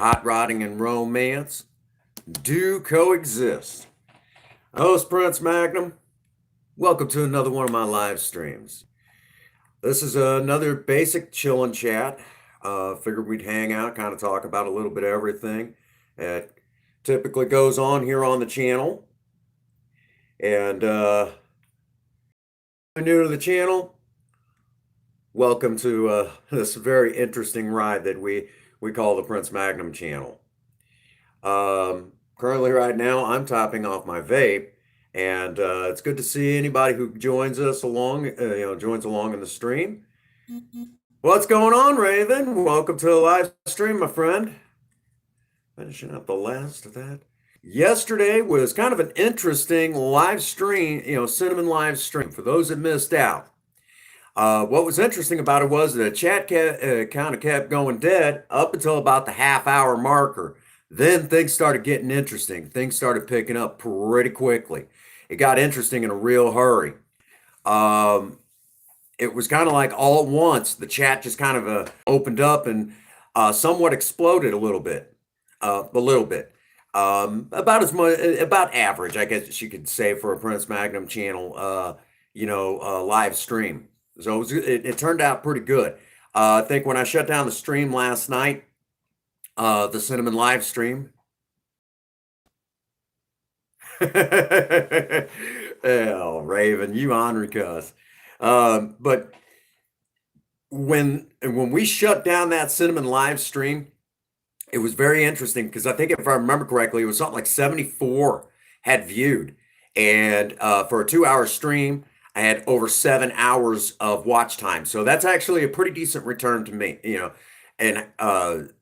hot rodding and romance do coexist. Host Prince Magnum, welcome to another one of my live streams. This is another basic chill and chat. Figured we'd hang out, kind of talk about a little bit of everything that typically goes on here on the channel. And if you're new to the channel, welcome to this very interesting ride that we call the Prince Magnum channel. Currently, right now, I'm topping off my vape, and it's good to see anybody who joins us along, joins along in the stream. What's going on, Raven? Welcome to the live stream, my friend. Finishing up the last of that. Yesterday was kind of an interesting live stream, Cinnamon live stream. For those that missed out, what was interesting about it was the chat kind of kept going dead up until about the half-hour marker. Then things started getting interesting. Things started picking up pretty quickly. It got interesting in a real hurry. It was kind of like all at once, the chat just kind of opened up and somewhat exploded a little bit. About as much, about average, I guess you could say, for a Prince Magnum channel, live stream. So it turned out pretty good. I think when I shut down the stream last night, the Cinnamon live stream. Oh, Raven, you honored us. But when we shut down that Cinnamon live stream, it was very interesting because I think if I remember correctly, it was something like 74 had viewed. And for a 2-hour stream, I had over 7 hours of watch time. So that's actually a pretty decent return to me, And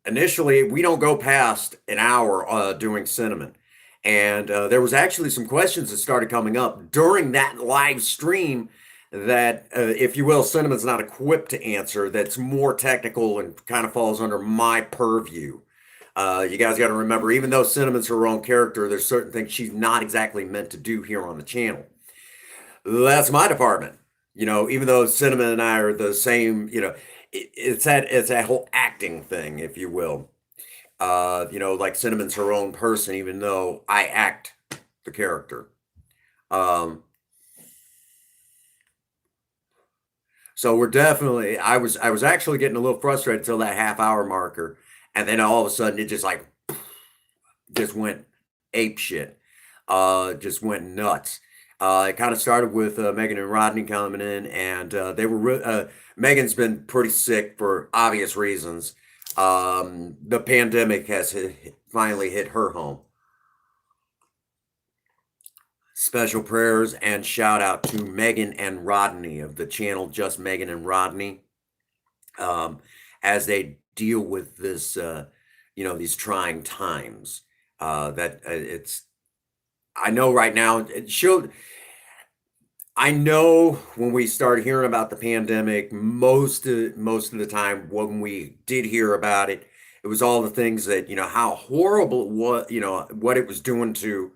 initially, we don't go past an hour doing Cinnamon. And there was actually some questions that started coming up during that live stream that, if you will, Cinnamon's not equipped to answer. That's more technical and kind of falls under my purview. You guys got to remember, even though Cinnamon's her own character, there's certain things she's not exactly meant to do here on the channel. That's my department. Even though Cinnamon and I are the same, it's that whole acting thing, if you will. Like Cinnamon's her own person, even though I act the character. So we're definitely, I was actually getting a little frustrated until that half-hour marker. And then all of a sudden it just went ape shit. Just went nuts. It kind of started with Megan and Rodney coming in, and they were Megan's been pretty sick for obvious reasons. The pandemic has finally hit her home. Special prayers and shout out to Megan and Rodney of the channel Just Megan and Rodney, as they deal with this, these trying times. I know right now, I know when we started hearing about the pandemic, most of the time when we did hear about it, it was all the things that, how horrible it was, what it was doing to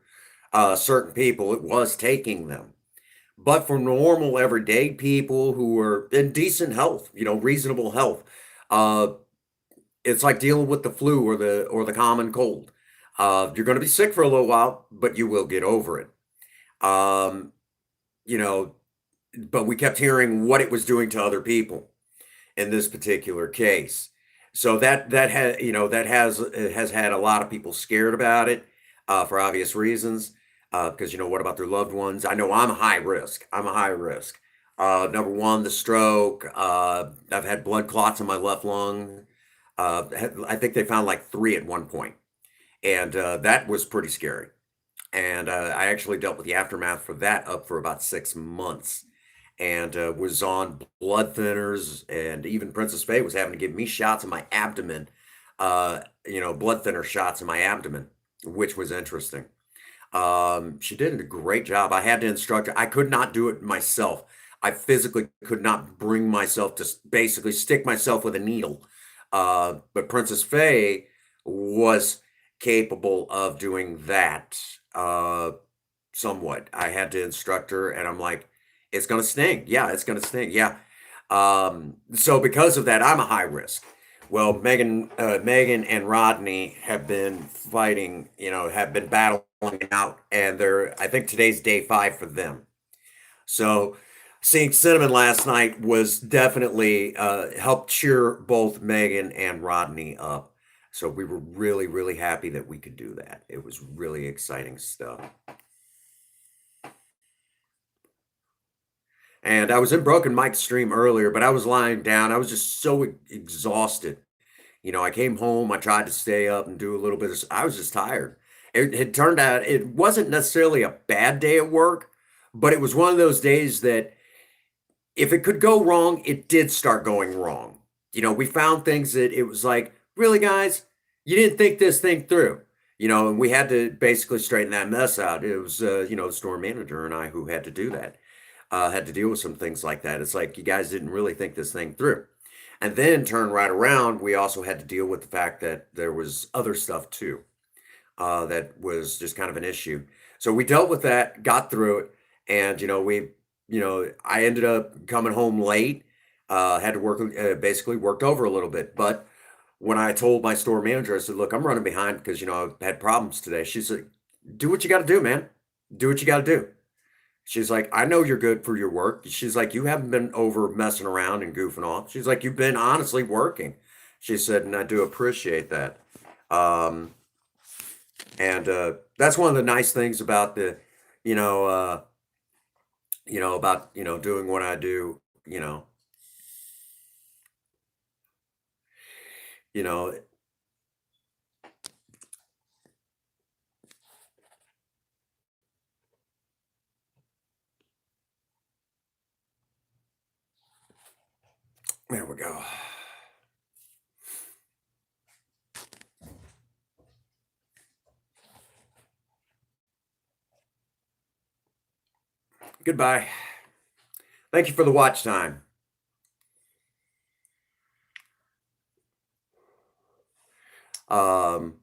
certain people, it was taking them. But for normal, everyday people who are in decent health, reasonable health, it's like dealing with the flu or the common cold. You're going to be sick for a little while, but you will get over it. But we kept hearing what it was doing to other people in this particular case. So that has had a lot of people scared about it for obvious reasons. Because what about their loved ones? I know I'm a high risk. Number one, the stroke. I've had blood clots in my left lung. I think they found like 3 at one point. And that was pretty scary. And I actually dealt with the aftermath for that up for about 6 months, and was on blood thinners, and even Princess Faye was having to give me shots in my abdomen, blood thinner shots in my abdomen, which was interesting. She did a great job. I had to instruct her. I could not do it myself. I physically could not bring myself to basically stick myself with a needle. But Princess Faye was capable of doing that somewhat. I had to instruct her, and I'm like, it's going to sting. Yeah, it's going to sting. Yeah. So because of that, I'm a high risk. Well, Megan and Rodney have been fighting, have been battling out, and I think today's day 5 for them. So seeing Cinnamon last night was definitely helped cheer both Megan and Rodney up. So we were really, really happy that we could do that. It was really exciting stuff. And I was in Broken Mike's stream earlier, but I was lying down. I was just so exhausted. I came home, I tried to stay up and do a little bit of, I was just tired. It turned out it wasn't necessarily a bad day at work, but it was one of those days that if it could go wrong, it did start going wrong. We found things that it was like, really, guys, you didn't think this thing through, and we had to basically straighten that mess out. It was, the store manager and I who had to do that, had to deal with some things like that. It's like, you guys didn't really think this thing through. And then turn right around, we also had to deal with the fact that there was other stuff too, that was just kind of an issue. So we dealt with that, got through it, and I ended up coming home late. Had to work, basically worked over a little bit. But when I told my store manager, I said, "Look, I'm running behind because I've had problems today." She said, "Do what you got to do, man. Do what you got to do." She's like, "I know you're good for your work." She's like, "You haven't been over messing around and goofing off." She's like, "You've been honestly working." She said, "And I do appreciate that." Um, and that's one of the nice things about you know, uh, about doing what I do. You know. There we go. Goodbye. Thank you for the watch time. Um,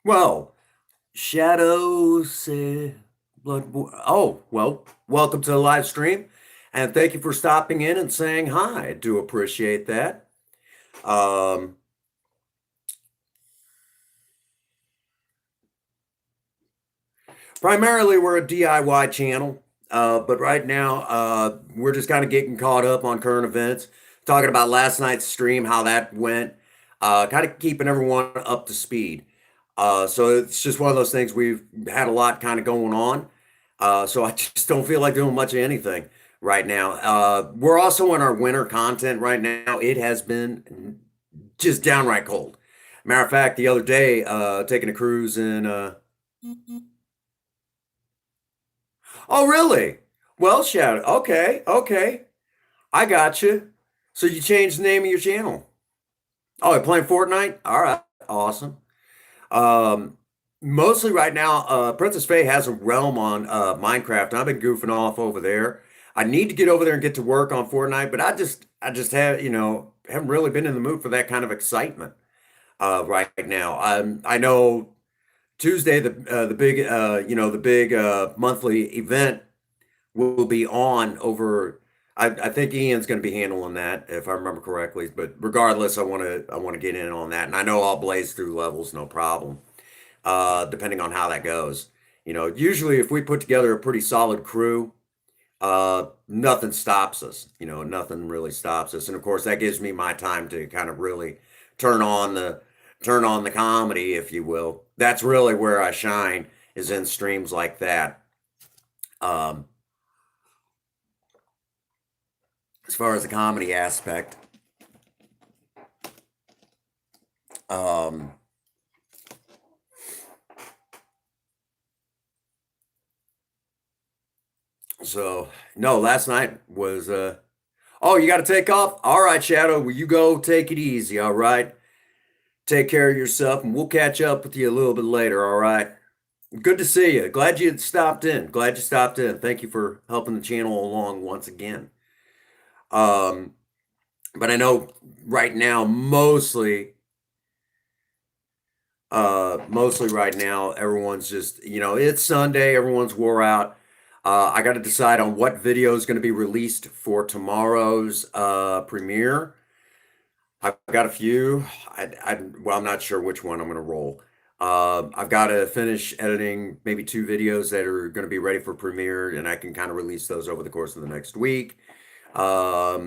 well, Shadow said, oh, well, welcome to the live stream. And thank you for stopping in and saying hi. I do appreciate that. Um, Primarily, we're a DIY channel, but right now we're just kind of getting caught up on current events, talking about last night's stream, how that went, kind of keeping everyone up to speed. So it's just one of those things. We've had a lot kind of going on, so I just don't feel like doing much of anything right now. We're also in our winter content right now. It has been just downright cold. Matter of fact, the other day, taking a cruise in. Oh, really? Well, Shadow. Okay, okay. I got you. So you changed the name of your channel. Oh, you're playing Fortnite? All right, awesome. Um, Mostly right now, Princess Faye has a realm on Minecraft. I've been goofing off over there. I need to get over there and get to work on Fortnite, but I just have, haven't really been in the mood for that kind of excitement right now. I know Tuesday, the big monthly event will be on over. I think Ian's going to be handling that if I remember correctly. But regardless, I want to get in on that, and I know I'll blaze through levels, no problem. Depending on how that goes. Usually if we put together a pretty solid crew, nothing stops us. Nothing really stops us, and of course that gives me my time to kind of really turn on the turn on the comedy, if you will. That's really where I shine is in streams like that. Um, as far as the comedy aspect. Um, so no, last night was oh, you got to take off. All right, Shadow, will you go take it easy? All right, take care of yourself, and we'll catch up with you a little bit later. All right. Good to see you. Glad you stopped in. Glad you stopped in. Thank you for helping the channel along once again. Um, but I know right now, mostly right now, everyone's just, it's Sunday, everyone's wore out. I got to decide on what video is going to be released for tomorrow's premiere. I've got a few. Well, I'm not sure which one I'm going to roll. I've got to finish editing maybe two videos that are going to be ready for premiere, and I can kind of release those over the course of the next week. I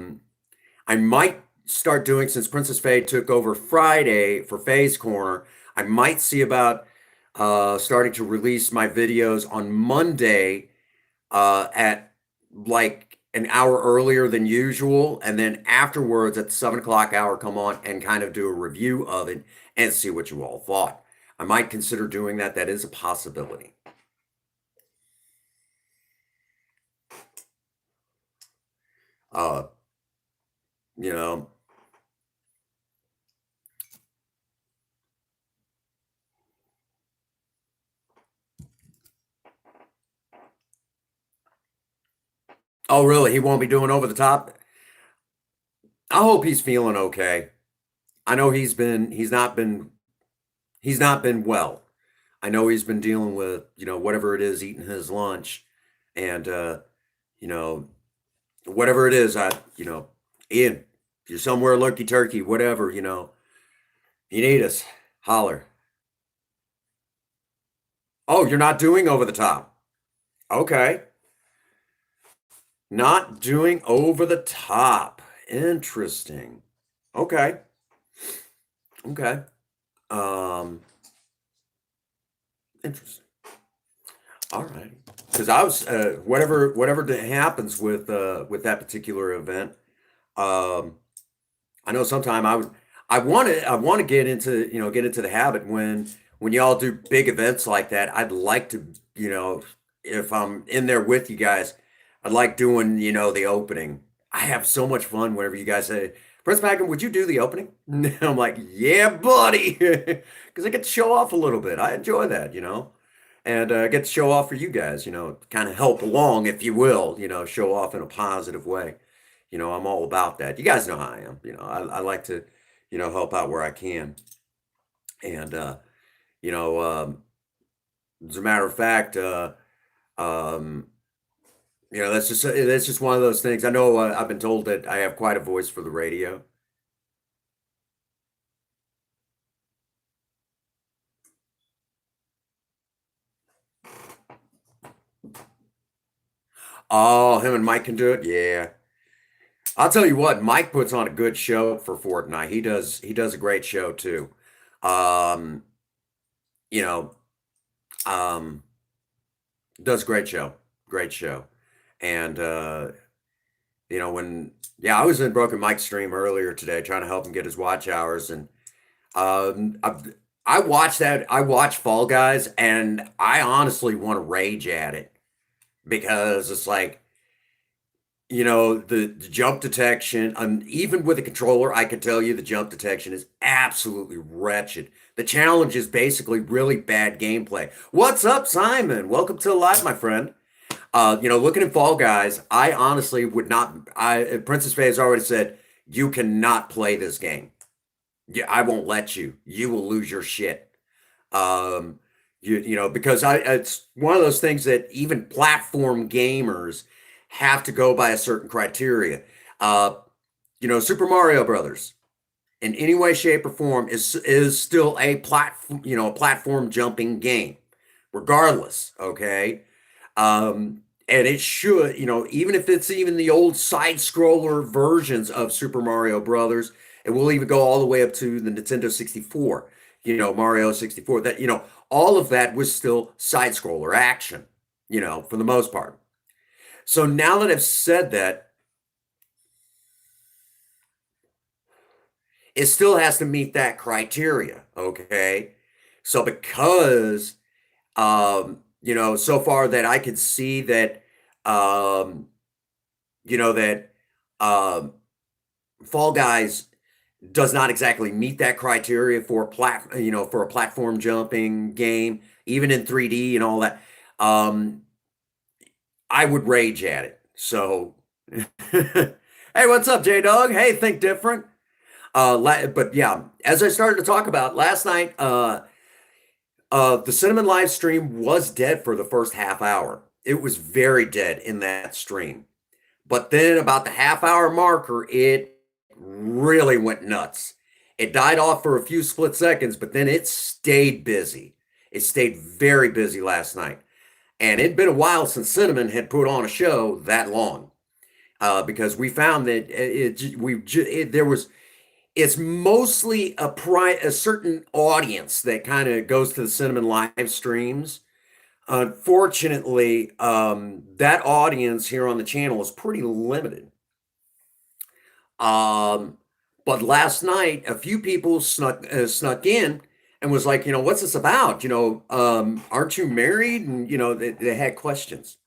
might start doing, since Princess Faye took over Friday for Faye's Corner, I might see about starting to release my videos on Monday at like an hour earlier than usual, and then afterwards at the 7 o'clock hour come on and kind of do a review of it and see what you all thought. I might consider doing that. That is a possibility. Uh, you know, oh really? He won't be doing over the top? I hope he's feeling okay. I know he's not been well. I know he's been dealing with, whatever it is, eating his lunch and you know, whatever it is, Ian, if you're somewhere lurky turkey, whatever, you need us, holler. Oh, you're not doing over the top. Okay. Not doing over the top. Interesting. Okay. Okay. Um, interesting. All right. Because I was whatever happens with that particular event. Um, I know sometime I want to get into the habit when y'all do big events like that. I'd like to, if I'm in there with you guys, I'd like doing, the opening. I have so much fun whenever you guys say, Prince Magnum, would you do the opening? And I'm like, yeah, buddy. Because I get to show off a little bit. I enjoy that, and get to show off for you guys, kind of help along, if you will, show off in a positive way. I'm all about that. You guys know how I am. I like to, help out where I can. And, you know, um, as a matter of fact, um, that's just one of those things. I know I've been told that I have quite a voice for the radio. Oh, him and Mike can do it. Yeah. I'll tell you what, Mike puts on a good show for Fortnite. He does a great show too. Um, you know, um, does a great show. Great show. And when yeah, I was in Broken Mike's stream earlier today trying to help him get his watch hours, and I watched that. I watched Fall Guys, and I honestly want to rage at it because it's like, the jump detection, even with a controller, I can tell you the jump detection is absolutely wretched. The challenge is basically really bad gameplay. What's up, Simon? Welcome to the live, my friend. Looking at Fall Guys, I honestly would not. Princess Faye has already said you cannot play this game. Yeah, I won't let you. You will lose your shit. Um, because it's one of those things that even platform gamers have to go by a certain criteria. Uh, Super Mario Brothers, in any way, shape, or form, is still a platform jumping game, regardless. Okay, and it should, even if it's even the old side scroller versions of Super Mario Brothers, and we'll even go all the way up to the Nintendo 64, Mario 64, that, all of that was still side scroller action, for the most part. So now that I've said that, it still has to meet that criteria. Okay. So because, so far that I could see that, um, that um, Fall Guys does not exactly meet that criteria for a platform jumping game, even in 3D and all that. Um, I would rage at it. So, hey, what's up, J Dog? Hey, think different. But yeah, as I started to talk about last night, the Cinnamon live stream was dead for the first half hour. It was very dead in that stream. But then about the half hour marker, it really went nuts. It died off for a few split seconds, but then it stayed busy. It stayed very busy last night. And it'd been a while since Cinnamon had put on a show that long, because we found that it's mostly a certain audience that kind of goes to the Cinnamon live streams. Unfortunately, that audience here on the channel is pretty limited. But last night, a few people snuck in and was like, what's this about? Aren't you married? And they had questions.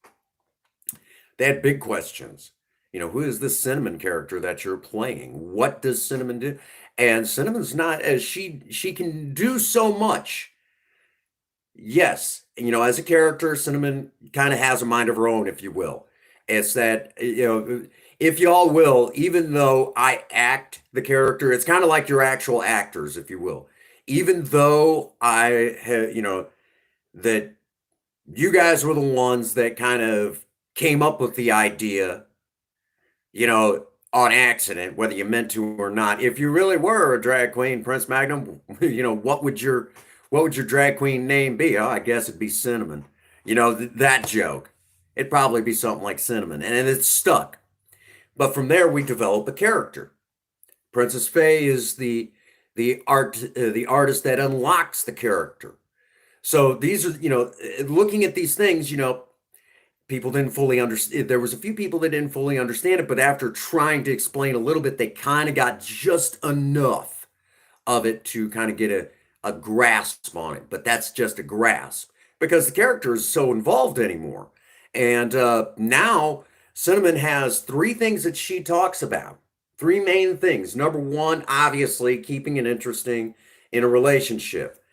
They had big questions. Who is this Cinnamon character that you're playing? What does Cinnamon do? And Cinnamon's not as she can do so much. Yes, as a character, Cinnamon kind of has a mind of her own, if you will. It's that, if y'all will, even though I act the character, it's kind of like your actual actors, if you will. Even though I have, that you guys were the ones that kind of came up with the idea, on accident, whether you meant to or not. If you really were a drag queen, Prince Magnum, what would your drag queen name be? Oh, I guess it'd be Cinnamon. That joke. It'd probably be something like Cinnamon, and it's stuck. But from there, we develop a character. Princess Faye is the artist that unlocks the character. So these are, looking at these things, people didn't fully understand. There was a few people that didn't fully understand it, but after trying to explain a little bit, they kind of got just enough of it to kind of get a grasp on it. But that's just a grasp because the character is so involved anymore. And now Cinnamon has 3 things that she talks about. 3 main things. Number 1, obviously, keeping it interesting in a relationship.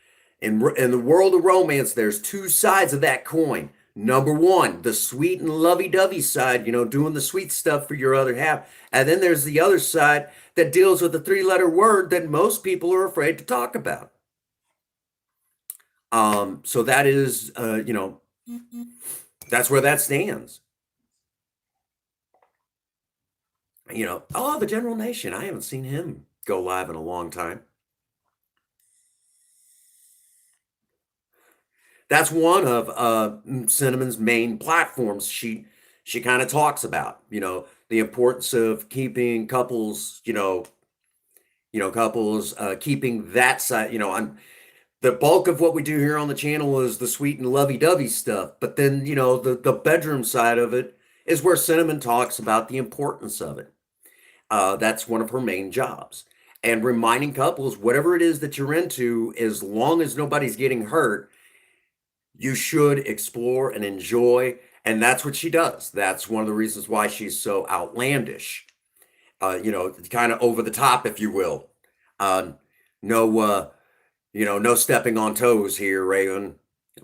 In the world of romance, there's 2 sides of that coin. Number 1, the sweet and lovey-dovey side, doing the sweet stuff for your other half. And then there's the other side that deals with the 3-letter word that most people are afraid to talk about. So that is, that's where that stands. The General Nation. I haven't seen him go live in a long time. That's one of Cinnamon's main platforms. She kind of talks about, the importance of keeping couples, couples keeping that side, the bulk of what we do here on the channel is the sweet and lovey-dovey stuff. But then, the bedroom side of it is where Cinnamon talks about the importance of it. That's one of her main jobs. And reminding couples, whatever it is that you're into, as long as nobody's getting hurt, you should explore and enjoy. And that's what she does. That's one of the reasons why she's so outlandish, kind of over the top, if you will. No stepping on toes here, Raven.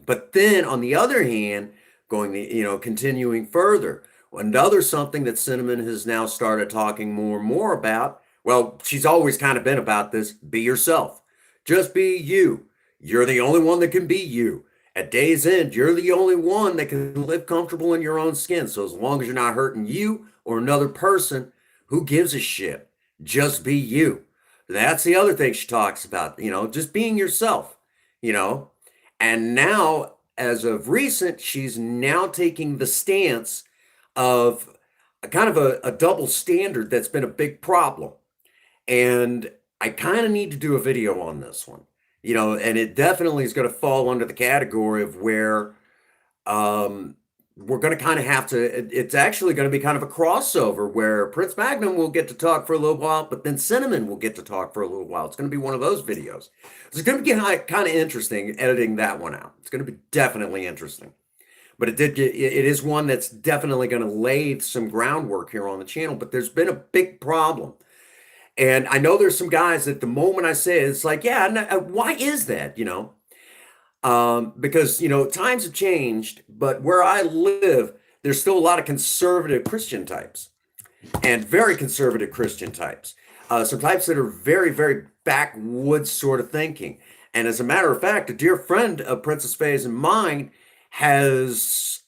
But then on the other hand, continuing further, another something that Cinnamon has now started talking more and more about, well, she's always kind of been about this, be yourself. Just be you. You're the only one that can be you. At day's end, you're the only one that can live comfortable in your own skin. So as long as you're not hurting you or another person, who gives a shit? Just be you. That's the other thing she talks about, just being yourself, And now, as of recent, she's now taking the stance of a kind of a double standard that's been a big problem. And I kind of need to do a video on this one, and it definitely is going to fall under the category of where we're going to kind of have to, it's actually going to be kind of a crossover where Prince Magnum will get to talk for a little while, but then Cinnamon will get to talk for a little while. It's going to be one of those videos. It's going to be kind of interesting editing that one out. It's going to be definitely interesting. But it is one that's definitely going to lay some groundwork here on the channel, but there's been a big problem. And I know there's some guys that the moment I say it, it's like, yeah, why is that, because, times have changed, but where I live, there's still a lot of conservative Christian types and very conservative Christian types. Some types that are very, very backwoods sort of thinking. And as a matter of fact, a dear friend of Princess Faye's and mine has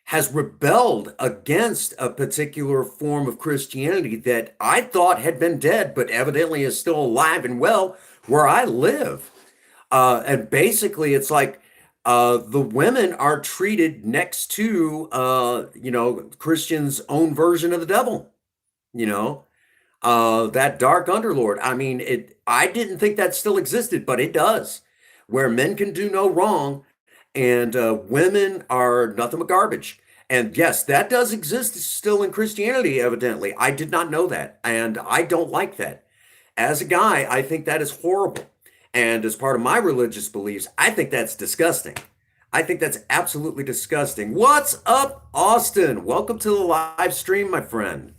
has rebelled against a particular form of Christianity that I thought had been dead, but evidently is still alive and well where I live. And basically, it's like the women are treated next to, Christians' own version of the devil, you know, that dark underlord. I mean, I didn't think that still existed, but it does, where men can do no wrong and women are nothing but garbage. And yes, that does exist still in Christianity, evidently. I did not know that, and I don't like that. As a guy, I think that is horrible. And as part of my religious beliefs, I think that's disgusting. I think that's absolutely disgusting. What's up, Austin? Welcome to the live stream, my friend.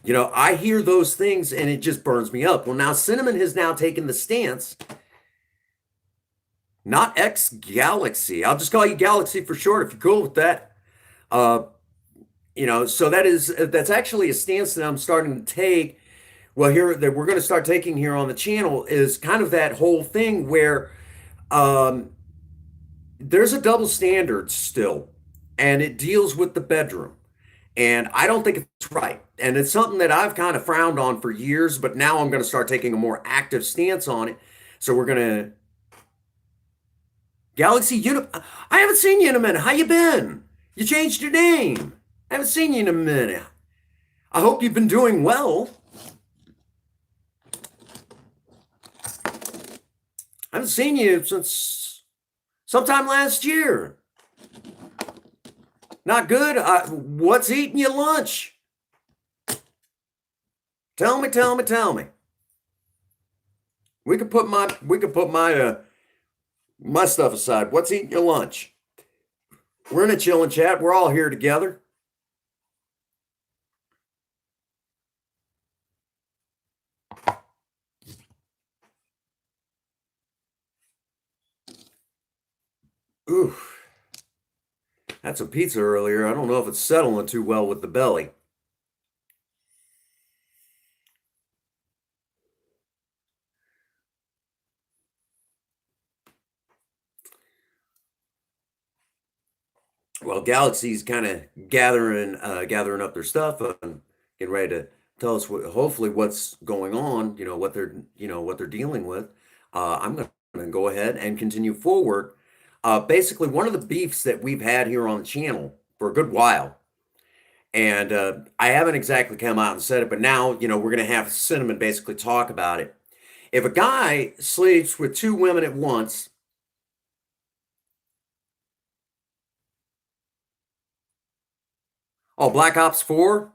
I hear those things and it just burns me up. Well, now Cinnamon has now taken the stance, not X Galaxy. I'll just call you Galaxy for short if you're cool with that. Uh, so that's actually a stance that I'm starting to take. Well, here that we're going to start taking here on the channel is kind of that whole thing where um, there's a double standard still, and it deals with the bedroom. And I don't think it's right. And it's something that I've kind of frowned on for years, but now I'm going to start taking a more active stance on it. So we're going to Galaxy Uni. I haven't seen you in a minute. How you been? You changed your name. I haven't seen you in a minute. I hope you've been doing well. I haven't seen you since sometime last year. Not good. What's eating you lunch? Tell me. We could put my my stuff aside. What's eating your lunch? We're in a chilling chat. We're all here together. Ooh, had some pizza earlier. I don't know if it's settling too well with the belly. Well, Galaxy's kind of gathering up their stuff and getting ready to tell us hopefully what's going on. What they're dealing with. I'm going to go ahead and continue forward. Basically, one of the beefs that we've had here on the channel for a good while, and I haven't exactly come out and said it, but now we're going to have Cinnamon basically talk about it. If a guy sleeps with two women at once. Oh, Black Ops 4?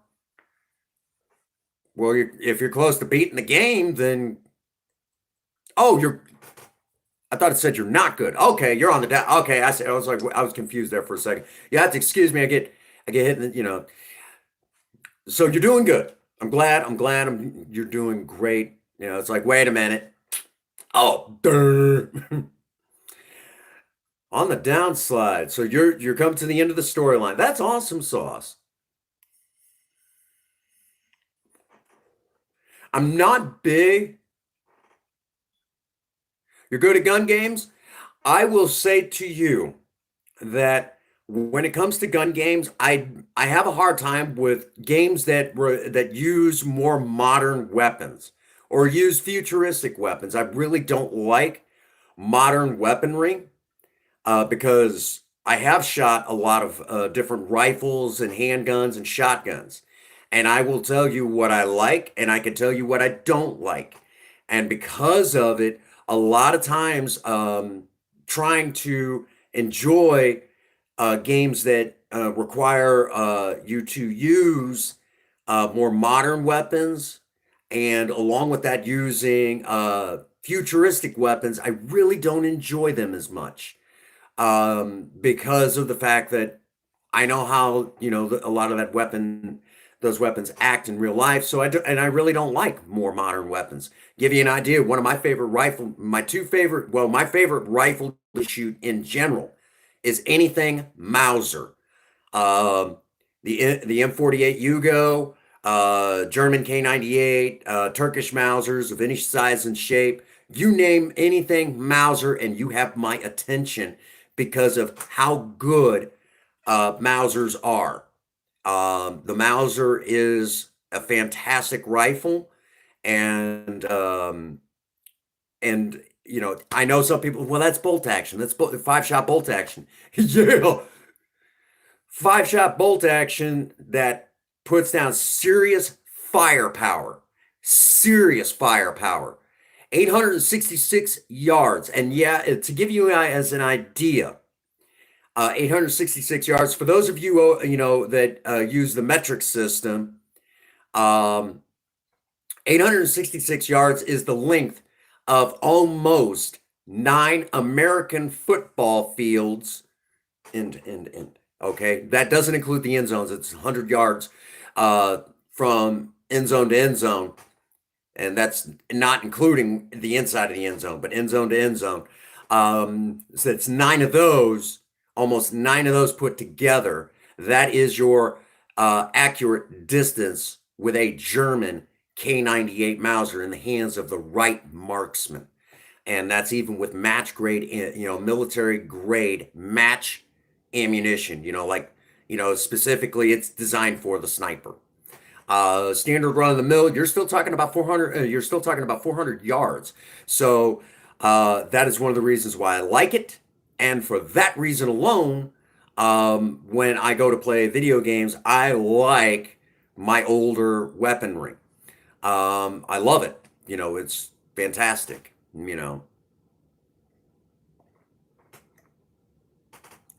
Well, if you're close to beating the game, then I thought it said you're not good. Okay, you're on the down. Okay, I was like, I was confused there for a second. You have to excuse me. I get hit in So you're doing good. I'm glad. You're doing great. It's like, wait a minute. Oh, on the downslide. So you're coming to the end of the storyline. That's awesome sauce. I'm not big. You're good at gun games? I will say to you that when it comes to gun games, I have a hard time with games that use more modern weapons or use futuristic weapons. I really don't like modern weaponry because I have shot a lot of different rifles and handguns and shotguns. And I will tell you what I like, and I can tell you what I don't like. And because of it, a lot of times trying to enjoy games that require you to use more modern weapons, and along with that, using futuristic weapons, I really don't enjoy them as much because of the fact that I know how a lot of those weapons act in real life. So I really don't like more modern weapons. Give you an idea, one of my favorite my favorite rifle to shoot in general is anything Mauser. The M48 Yugo, German K98, Turkish Mausers of any size and shape. You name anything Mauser and you have my attention because of how good Mausers are. The Mauser is a fantastic rifle, and I know some people. Well, that's bolt action. That's five shot bolt action. Yeah, five shot bolt action that puts down serious firepower. Serious firepower. 866 yards. And yeah, to give you as an idea, 866 yards. For those of you, that use the metric system, 866 yards is the length of almost 9 American football fields end to end to end. Okay, that doesn't include the end zones. It's 100 yards from end zone to end zone, and that's not including the inside of the end zone, but end zone to end zone. So it's 9 of those, almost 9 of those put together. That is your accurate distance with a German K98 Mauser in the hands of the right marksman. And that's even with match grade, military grade match ammunition, specifically it's designed for the sniper. Standard run of the mill, you're still talking about 400 yards. So that is one of the reasons why I like it. And for that reason alone, when I go to play video games, I like my older weaponry. I love it. It's fantastic,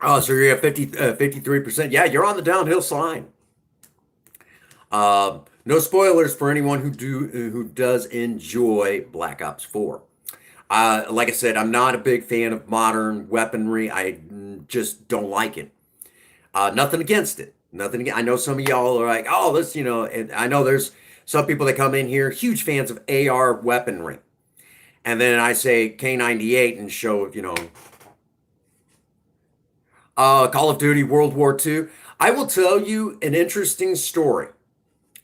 Oh, so you're at 53%. Yeah, you're on the downhill slide. No spoilers for anyone who does enjoy Black Ops 4. Like I said, I'm not a big fan of modern weaponry. I just don't like it. Nothing against it. Nothing. I know some of y'all are like, oh, this, and I know there's some people that come in here, huge fans of AR weaponry. And then I say K98 and show, Call of Duty World War II. I will tell you an interesting story.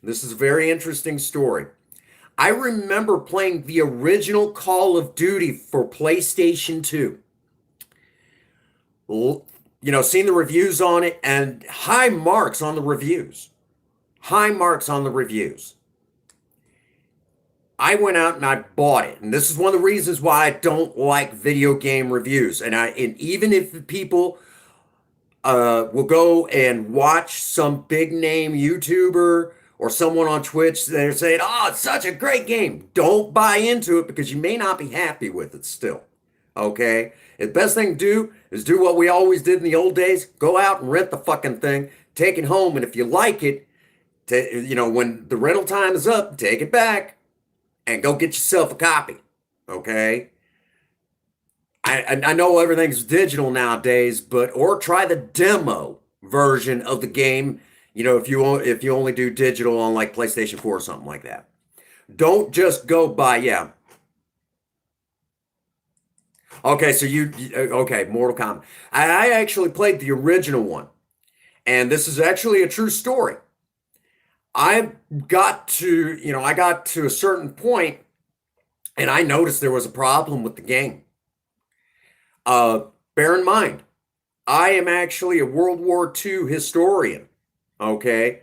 This is a very interesting story. I remember playing the original Call of Duty for PlayStation 2. Seeing the reviews on it and high marks on the reviews. High marks on the reviews. I went out and I bought it. And this is one of the reasons why I don't like video game reviews. And even if people will go and watch some big name YouTuber or someone on Twitch, they're saying, oh, it's such a great game. Don't buy into it because you may not be happy with it still. Okay? The best thing to do is do what we always did in the old days. Go out and rent the fucking thing. Take it home. And if you like it, when the rental time is up, take it back and go get yourself a copy. Okay? I know everything's digital nowadays, or try the demo version of the game. If you only do digital on like PlayStation 4 or something like that. Don't just go by, yeah. Okay, so Mortal Kombat. I actually played the original one, and this is actually a true story. I got to a certain point, and I noticed there was a problem with the game. Bear in mind, I am actually a World War II historian. Okay,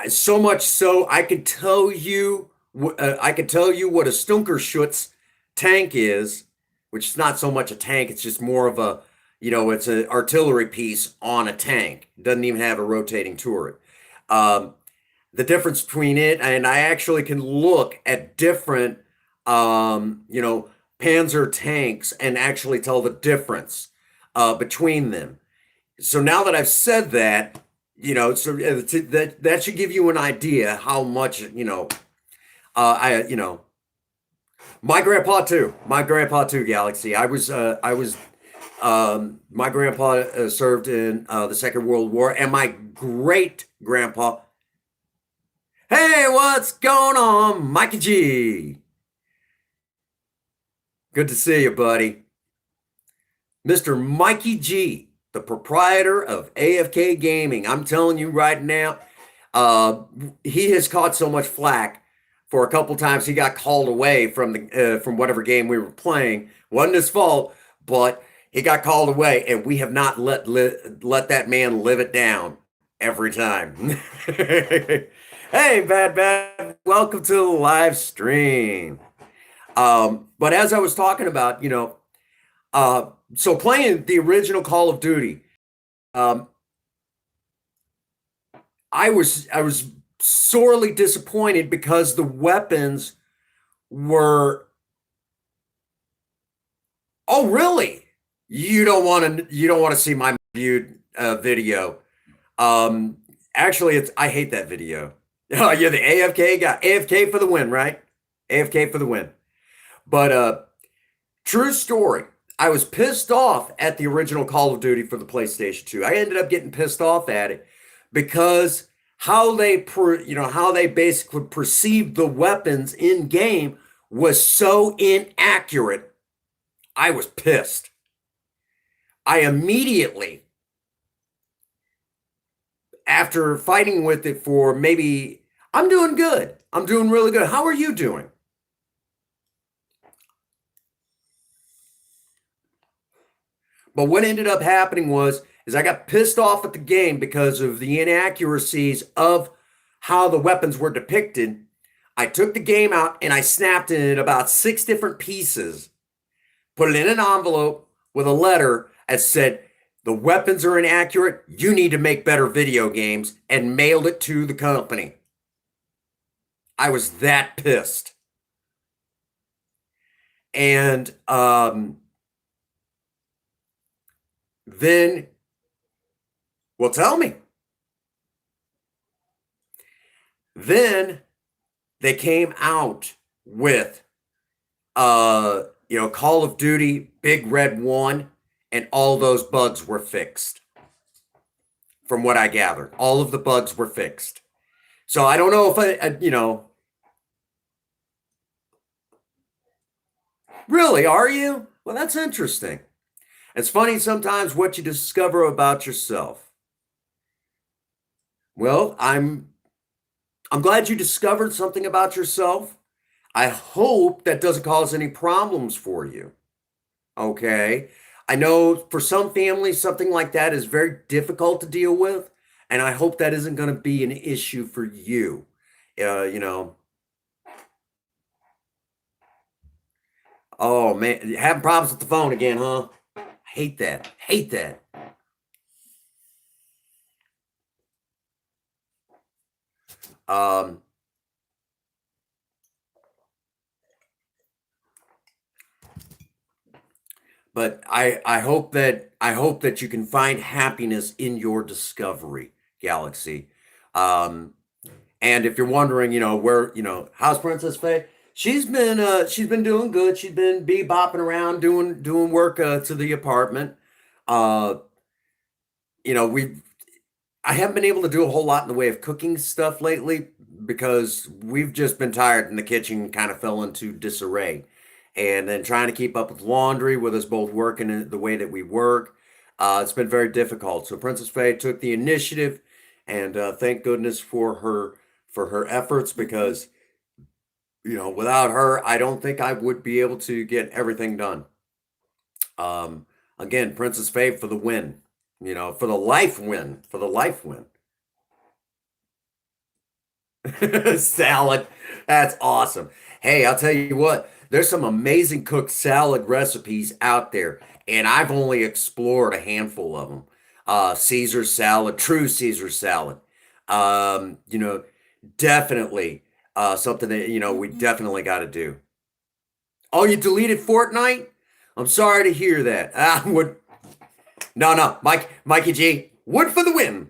so much so I could tell you what a Stunkerschutz tank is, which is not so much a tank. It's just more of a, it's an artillery piece on a tank. It doesn't even have a rotating turret. The difference between it, and I actually can look at different, Panzer tanks and actually tell the difference between them. So now that I've said that, that should give you an idea how much, my grandpa too, Galaxy. My grandpa served in the Second World War, and my great grandpa. Hey, what's going on, Mikey G? Good to see you, buddy. Mr. Mikey G, the proprietor of AFK Gaming. I'm telling you right now, he has caught so much flack for a couple times. He got called away from whatever game we were playing. Wasn't his fault, but he got called away, and we have not let that man live it down every time. Hey, Bad, welcome to the live stream. But as I was talking about, so playing the original Call of Duty, um, I was sorely disappointed because the weapons were. Oh, really? You don't want to see my viewed video. Actually, I hate that video. Oh, you're the AFK guy. AFK for the win, right? AFK for the win. But true story. I was pissed off at the original Call of Duty for the PlayStation 2. I ended up getting pissed off at it because how they basically perceived the weapons in game was so inaccurate. I was pissed. I immediately, after fighting with it for maybe, I'm doing good. I'm doing really good. How are you doing? But what ended up happening is I got pissed off at the game because of the inaccuracies of how the weapons were depicted. I took the game out and I snapped it in about 6 different pieces, put it in an envelope with a letter that said, the weapons are inaccurate, you need to make better video games, and mailed it to the company. I was that pissed. And then, well, tell me. Then they came out with, Call of Duty Big Red 1, and all those bugs were fixed. From what I gathered, all of the bugs were fixed. So I don't know if really, are you? Well, that's interesting. It's funny sometimes what you discover about yourself. Well, I'm glad you discovered something about yourself. I hope that doesn't cause any problems for you. Okay. I know for some families, something like that is very difficult to deal with. And I hope that isn't going to be an issue for you. Oh man, having problems with the phone again, huh? Hate that. Hate that. But I hope that you can find happiness in your discovery, Galaxy. And if you're wondering, where, how's Princess Faye? She's been doing good. She's been bebopping around doing work to the apartment. Uh, I haven't been able to do a whole lot in the way of cooking stuff lately because we've just been tired and the kitchen kind of fell into disarray. And then trying to keep up with laundry with us both working in the way that we work, it's been very difficult. So Princess Faye took the initiative, and thank goodness for her efforts because without her, I don't think I would be able to get everything done. Again, Princess Faye for the win. For the life win. For the life win. Salad. That's awesome. Hey, I'll tell you what, there's some amazing cooked salad recipes out there, and I've only explored a handful of them. Caesar salad, true Caesar salad. Um, you know, definitely something that, we definitely got to do. Oh, you deleted Fortnite? I'm sorry to hear that. No, Mikey G, wood for the win.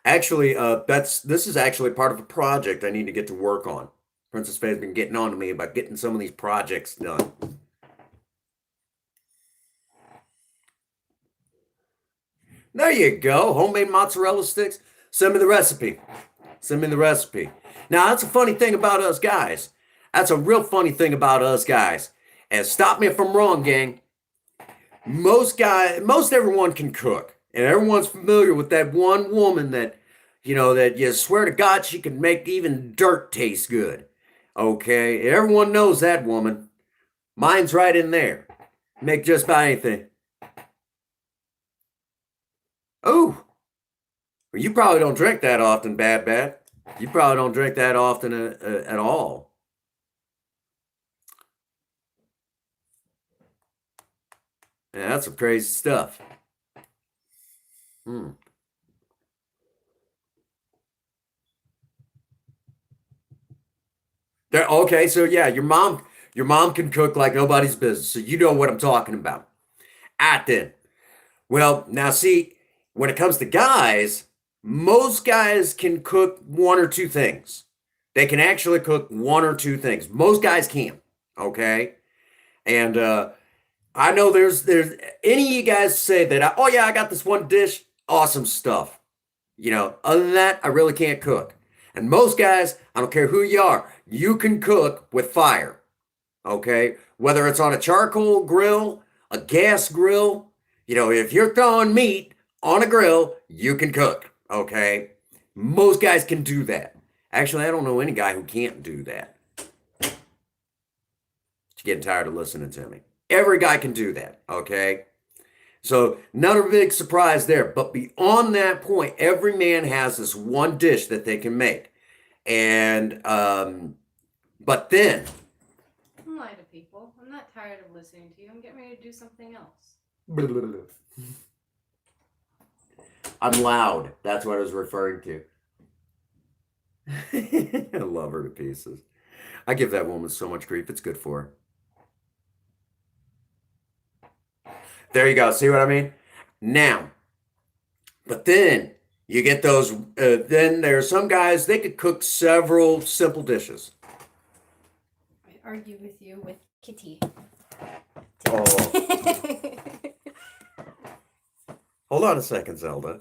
Actually, this is actually part of a project I need to get to work on. Princess Faye's been getting on to me about getting some of these projects done. There you go, homemade mozzarella sticks. Send me the recipe. Send me the recipe. Now, that's a funny thing about us guys. That's a real funny thing about us guys. And stop me if I'm wrong, gang. Most everyone can cook. And everyone's familiar with that one woman that you swear to God she can make even dirt taste good. Okay, everyone knows that woman. Mine's right in there. Make just about anything. Oh, well, you probably don't drink that often, Bad Bad. You probably don't drink that often at all. Yeah, that's some crazy stuff. Hmm. Okay, so yeah, your mom can cook like nobody's business. So you know what I'm talking about. Then. Well, now see, when it comes to guys, most guys can cook one or two things. They can actually cook one or two things. Most guys can. Okay. And I know there's any of you guys say that oh yeah, I got this one dish, awesome stuff. Other than that, I really can't cook. And most guys, I don't care who you are, you can cook with fire. Okay? Whether it's on a charcoal grill, a gas grill, if you're throwing meat on a grill, you can cook. Okay? Most guys can do that. Actually, I don't know any guy who can't do that. You're getting tired of listening to me. Every guy can do that. Okay? So, not a big surprise there. But beyond that point, every man has this one dish that they can make. And, but then, Don't lie to people. I'm not tired of listening to you. I'm getting ready to do something else. I'm loud. That's what I was referring to. I love her to pieces. I give that woman so much grief. It's good for her. There you go. See what I mean? Now, but then you get those. Then there are some guys, they could cook several simple dishes. I argue with you with Kitty. Oh. Hold on a second, Zelda.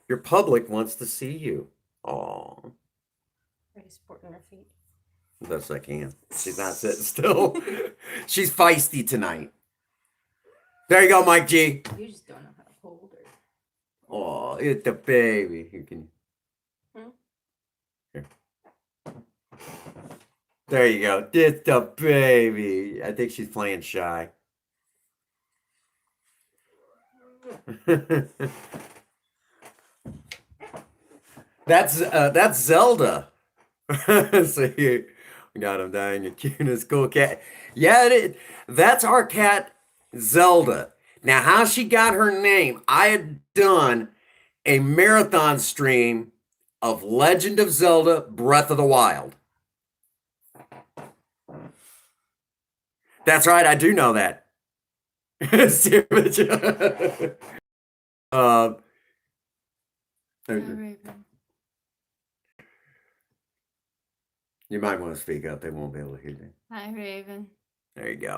Your public wants to see you. Oh. Ready sporting her feet. Best I can. She's not sitting still. She's feisty tonight. There you go, Mike G. You just don't know how to hold her. Oh, it's the baby. You can. Here. There you go. It's the baby. I think she's playing shy. That's Zelda. So you got him dying, your cutest cool cat. Yeah, that's our cat Zelda. Now, how she got her name, I had done a marathon stream of Legend of Zelda Breath of the Wild. That's right, I do know that. uh, you might want to speak up. They won't be able to hear you. Hi, Raven. There you go.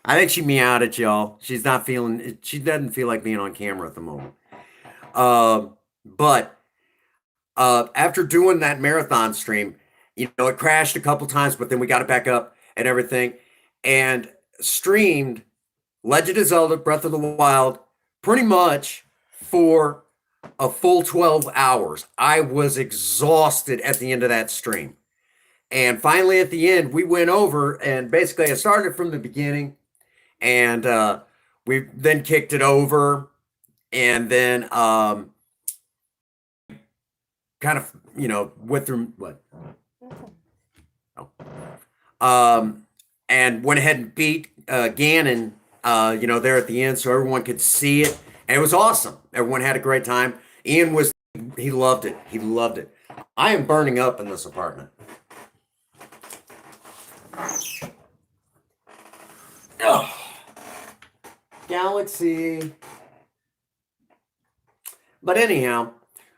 I think she meowed at y'all. She doesn't feel like being on camera at the moment. But after doing that marathon stream, it crashed a couple times, but then we got it back up and everything and streamed Legend of Zelda Breath of the Wild pretty much for a full 12 hours. I was exhausted at the end of that stream. And finally, at the end, we went over and basically I started from the beginning and we then kicked it over and then kind of, went through what? Oh. And went ahead and beat Ganon, there at the end so everyone could see it. And it was awesome. Everyone had a great time. Ian he loved it. He loved it. I am burning up in this apartment. Oh. Galaxy. But anyhow,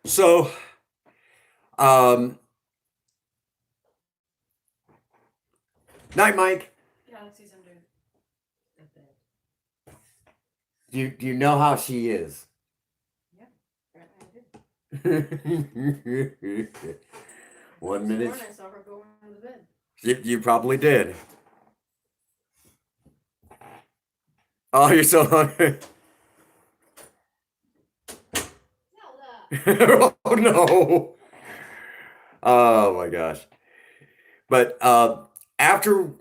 so night, Mike. Galaxy's under the bed. Do you know how she is? Yeah, apparently I did. 1 minute. I saw her go under the bed. You probably did. Oh, you're so hungry. Oh no. Oh my gosh. But after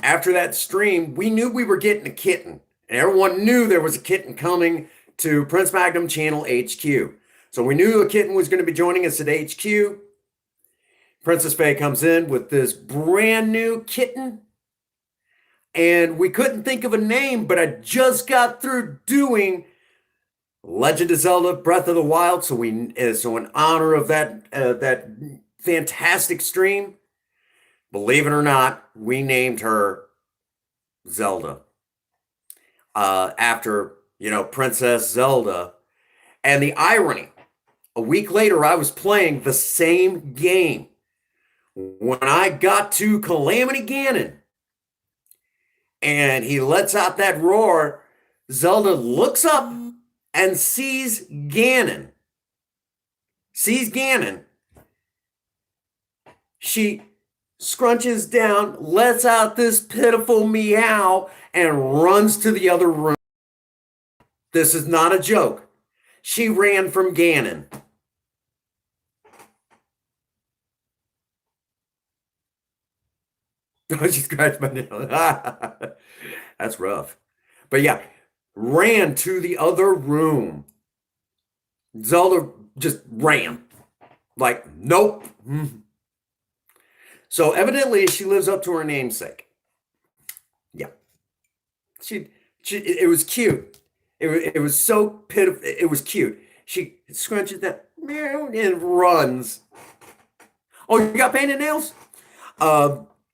after that stream, we knew we were getting a kitten. And everyone knew there was a kitten coming to Prince Magnum Channel HQ. So we knew a kitten was going to be joining us at HQ. Princess Faye comes in with this brand new kitten. And we couldn't think of a name, but I just got through doing Legend of Zelda Breath of the Wild. So in honor of that fantastic stream, believe it or not, we named her Zelda. After, Princess Zelda. And the irony, a week later, I was playing the same game. When I got to Calamity Ganon and he lets out that roar, Zelda looks up and sees Ganon. She scrunches down, lets out this pitiful meow, and runs to the other room. This is not a joke. She ran from Ganon. I just scratched my nail. That's rough. But yeah, ran to the other room. Zelda just ran. Like, nope. So evidently she lives up to her namesake. Yeah. It was cute. It was so pitiful. It was cute. She scrunches that and runs. Oh, you got painted nails?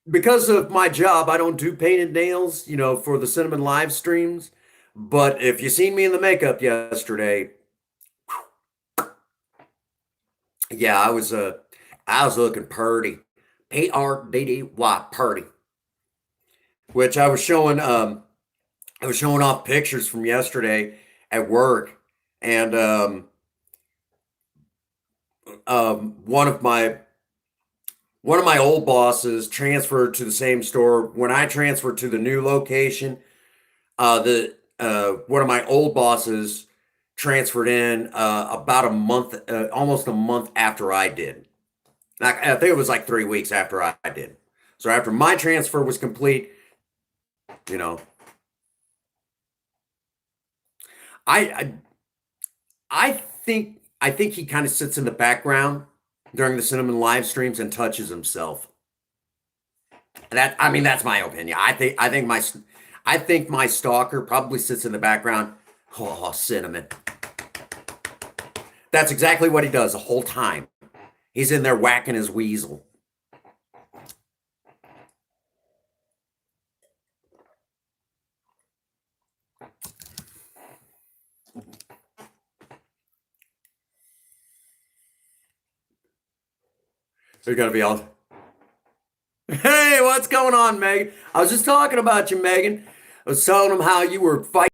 Because of my job, I don't do painted nails, for the Cinnamon live streams. But if you seen me in the makeup yesterday, yeah, I was looking purty. P-R-D-D-Y, purty. Which I was showing off pictures from yesterday at work, and one of my old bosses transferred to the same store. When I transferred to the new location, one of my old bosses transferred in about a month, almost a month after I did. I think it was like 3 weeks after I did. So after my transfer was complete, I think he kind of sits in the background during the Cinnamon live streams and touches himself. That's my opinion. I think my stalker probably sits in the background. Oh, Cinnamon. That's exactly what he does the whole time. He's in there whacking his weasel. They're gonna be all, hey, what's going on, Megan? I was just talking about you, Megan. I was telling them how you were fighting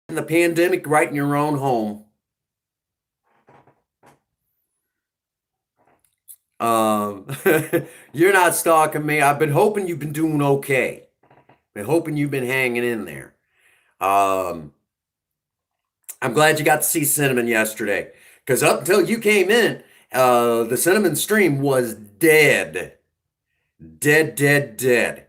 the pandemic right in your own home. You're not stalking me. I've been hoping you've been doing okay. Been hoping you've been hanging in there. I'm glad you got to see Cinnamon yesterday, because up until you came in, the Cinnamon stream was dead. Dead.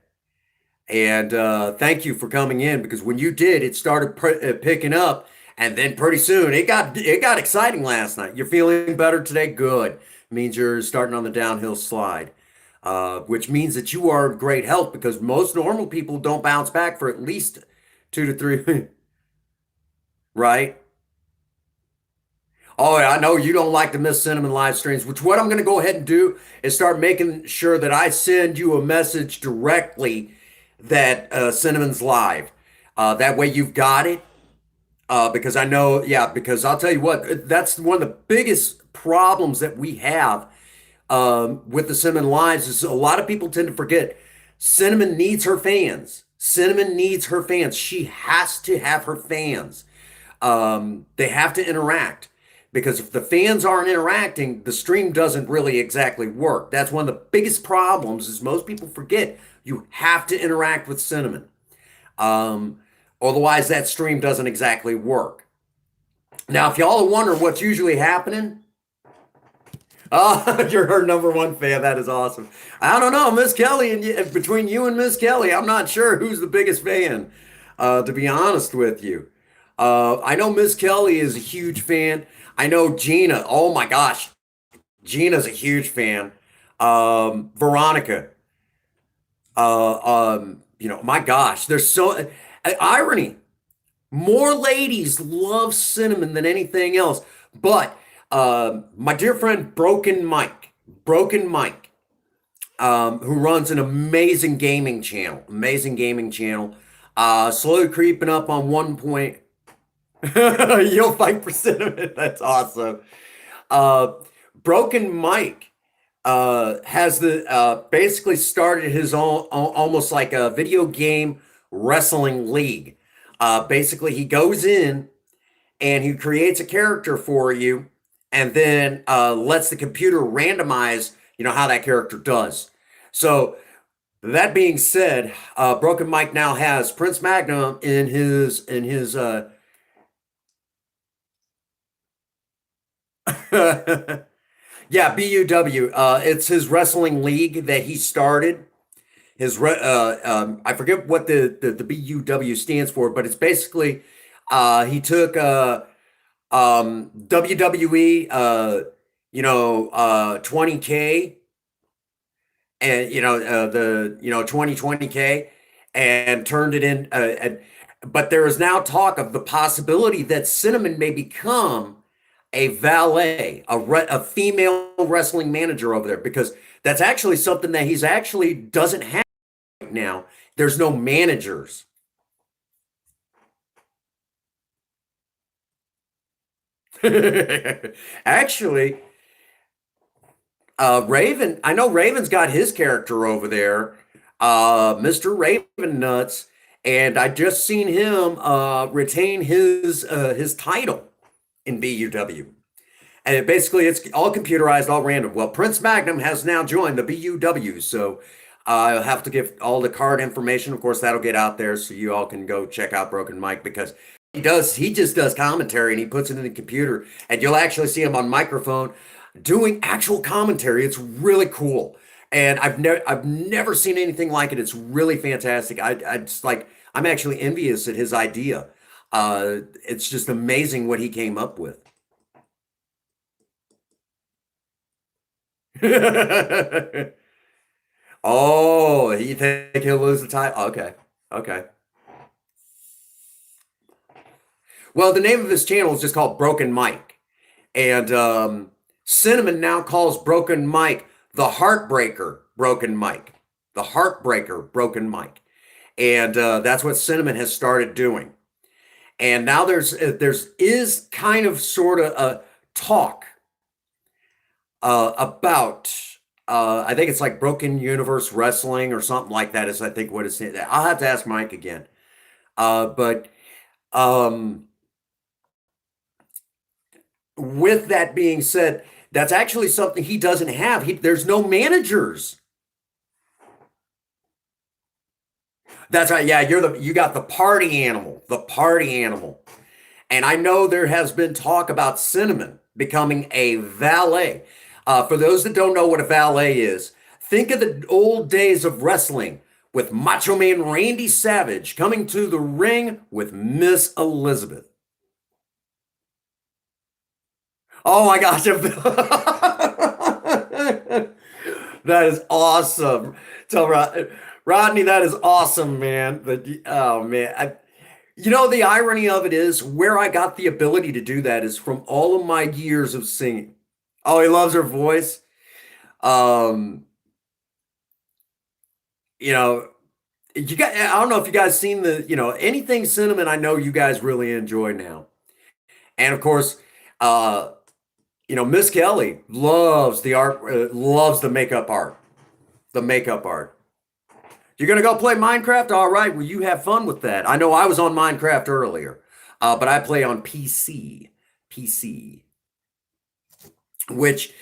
And thank you for coming in, because when you did, it started picking up, and then pretty soon it got exciting last night. You're feeling better today? Good. Means you're starting on the downhill slide, which means that you are in great health, because most normal people don't bounce back for at least 2 to 3 right? Oh, I know you don't like to miss Cinnamon live streams, which what I'm going to go ahead and do is start making sure that I send you a message directly that Cinnamon's live. That way you've got it. Because I know, because I'll tell you what, that's one of the biggest problems that we have with the Cinnamon lives is a lot of people tend to forget Cinnamon needs her fans. Cinnamon needs her fans. She has to have her fans. They have to interact. Because if the fans aren't interacting, the stream doesn't really exactly work. That's one of the biggest problems is most people forget you have to interact with Cinnamon. Otherwise, that stream doesn't exactly work. Now, if y'all are wondering what's usually happening, Oh, you're her number one fan. That is awesome. I don't know, Miss Kelly, and between you and Miss Kelly, I'm not sure who's the biggest fan. To be honest with you, I know Miss Kelly is a huge fan. I know Gina. Oh my gosh, Gina's a huge fan. Veronica. My gosh, there's irony. More ladies love cinnamon than anything else. But my dear friend Broken Mike, who runs an amazing gaming channel, slowly creeping up on 1 point. You'll fight for cinnamon. That's awesome. Uh, Broken Mike has the basically started his own almost like a video game wrestling league. Basically, he goes in and he creates a character for you, and then lets the computer randomize, how that character does. So that being said, Broken Mike now has Prince Magnum in his yeah, BUW. It's his wrestling league that he started. I forget what the BUW stands for, but it's basically he took WWE 20K, and the 2020K, and turned it in but there is now talk of the possibility that Cinnamon may become a valet, a female wrestling manager over there, because that's actually something that he's actually doesn't have right now. There's no managers. Actually, Raven, I know Raven's got his character over there, Mr. Raven Nuts, and I just seen him retain his title in BUW. And basically, it's all computerized, all random. Well, Prince Magnum has now joined the BUW, so I'll have to give all the card information. Of course, that'll get out there, so you all can go check out Broken Mike, because he just does commentary and he puts it in the computer, and you'll actually see him on microphone doing actual commentary. It's really cool, and I've never seen anything like it. It's really fantastic. I just like I'm actually envious at his idea. It's just amazing what he came up with. Oh, you think he'll lose the title? Okay. Okay. Well, the name of his channel is just called Broken Mike. And Cinnamon now calls Broken Mike the Heartbreaker Broken Mike. The Heartbreaker Broken Mike. And that's what Cinnamon has started doing. And now there's is kind of sort of a talk about I think it's like Broken Universe Wrestling or something like that is I think what it's. I'll have to ask Mike again. But um, with that being said, that's actually something he doesn't have. There's no managers. That's right. Yeah, you got the party animal. And I know there has been talk about Cinnamon becoming a valet. For those that don't know what a valet is, think of the old days of wrestling with Macho Man Randy Savage coming to the ring with Miss Elizabeth. Oh my gosh. That is awesome. Tell Rodney, that is awesome, man. Oh man. The irony of it is where I got the ability to do that is from all of my years of singing. Oh, he loves her voice. Um, you know, I don't know if you guys seen anything Cinnamon, I know you guys really enjoy now. And of course, uh, Miss Kelly loves the art, loves the makeup art. The makeup art. You're gonna go play Minecraft? All right. Well, you have fun with that. I know I was on Minecraft earlier, but I play on PC. PC, which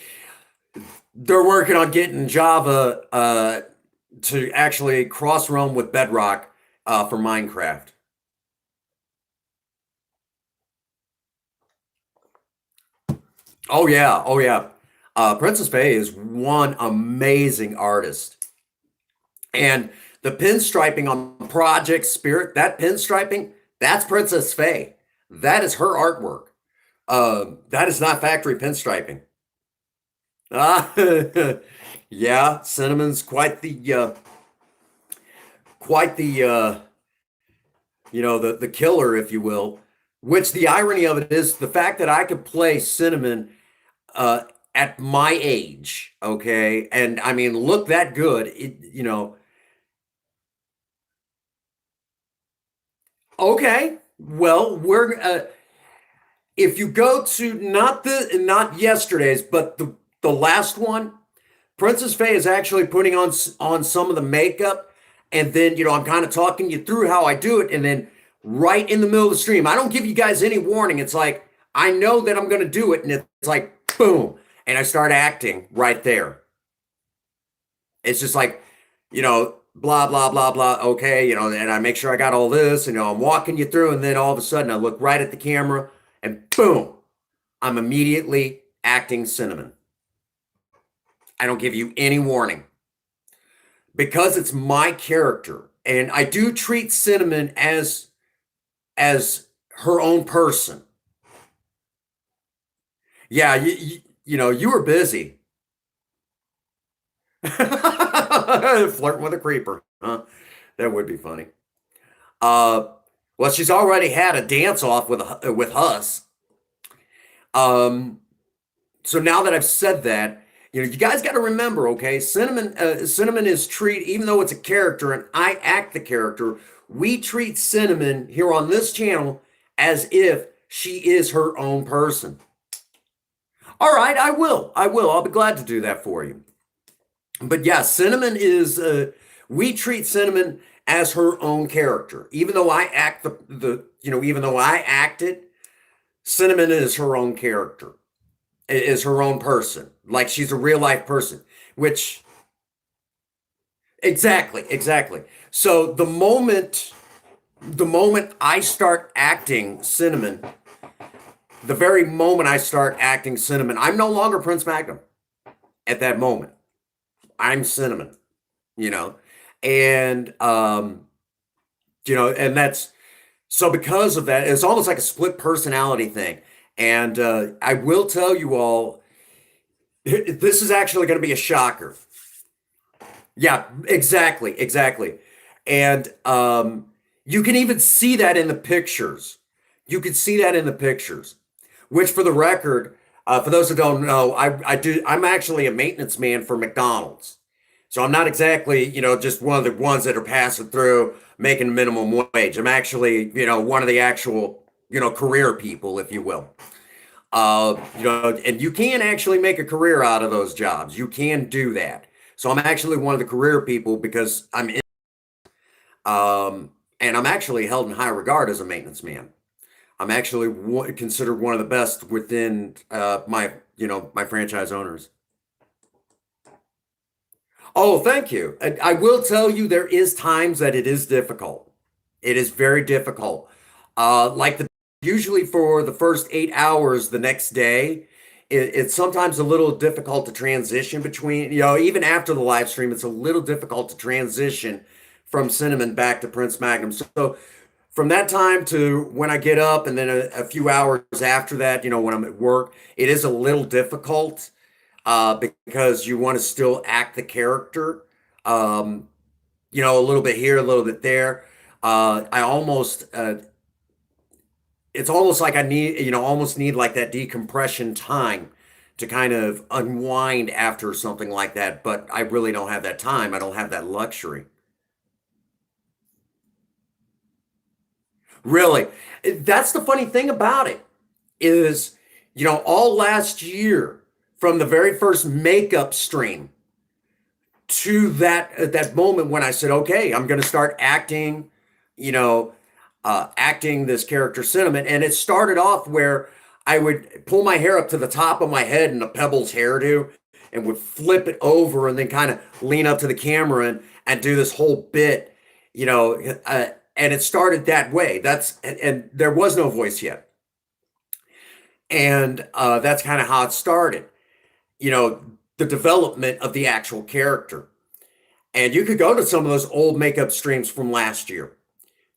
they're working on getting Java to actually cross realm with Bedrock for Minecraft. Oh yeah, oh yeah. Princess Faye is one amazing artist. And the pinstriping on Project Spirit, that pinstriping, that's Princess Faye. That is her artwork. That is not factory pinstriping. Ah, yeah, Cinnamon's quite the the killer, if you will. Which the irony of it is the fact that I could play Cinnamon uh, at my age, okay, and I mean look that good. Okay. Well, we're if you go to not yesterday's, but the last one, Princess Faye is actually putting on some of the makeup, and then I'm kind of talking you through how I do it, and then right in the middle of the stream, I don't give you guys any warning. It's like I know that I'm going to do it, and it's like boom, and I start acting right there. It's just like blah blah blah blah. Okay, and I make sure I got all this, and I'm walking you through, and then all of a sudden I look right at the camera, and boom, I'm immediately acting Cinnamon. I don't give you any warning because it's my character, and I do treat Cinnamon as her own person. Yeah, you were busy flirting with a creeper, huh? That would be funny. Uh, well, she's already had a dance off with Huss. Um, so now that I've said that, you guys got to remember, okay? Cinnamon is treat even though it's a character and I act the character. We treat Cinnamon here on this channel as if she is her own person. All right, I will. I'll be glad to do that for you. But yeah, Cinnamon is. We treat Cinnamon as her own character, even though I act even though I act it. Cinnamon is her own character, is her own person, like she's a real life person. Which exactly. So the moment I start acting Cinnamon, the very moment I start acting Cinnamon, I'm no longer Prince Magnum. At that moment, I'm Cinnamon. You know, and and that's so because of that, it's almost like a split personality thing. And I will tell you all, this is actually going to be a shocker. Yeah, exactly. And you can even see that in the pictures. You can see that in the pictures. Which, for the record, for those who don't know, I'm actually a maintenance man for McDonald's. So I'm not exactly, just one of the ones that are passing through making minimum wage. I'm actually, one of the actual, career people, if you will. And you can actually make a career out of those jobs. You can do that. So I'm actually one of the career people because and I'm actually held in high regard as a maintenance man. I'm actually considered one of the best within my franchise owners. Oh, thank you. I will tell you, there is times that it is difficult. It is very difficult. Like usually for the first 8 hours the next day, it's sometimes a little difficult to transition between, even after the live stream, it's a little difficult to transition from Cinnamon back to Prince Magnum. So from that time to when I get up and then a few hours after that, when I'm at work, it is a little difficult because you want to still act the character, a little bit here, a little bit there. It's almost like I need, almost need like that decompression time to kind of unwind after something like that. But I really don't have that time. I don't have that luxury. Really, that's the funny thing about it is, all last year from the very first makeup stream to that moment when I said, okay, I'm going to start acting, acting this character Cinnamon. And it started off where I would pull my hair up to the top of my head in a Pebbles hairdo and would flip it over and then kind of lean up to the camera and do this whole bit, and it started that way. And there was no voice yet. And that's kind of how it started. the development of the actual character. And you could go to some of those old makeup streams from last year.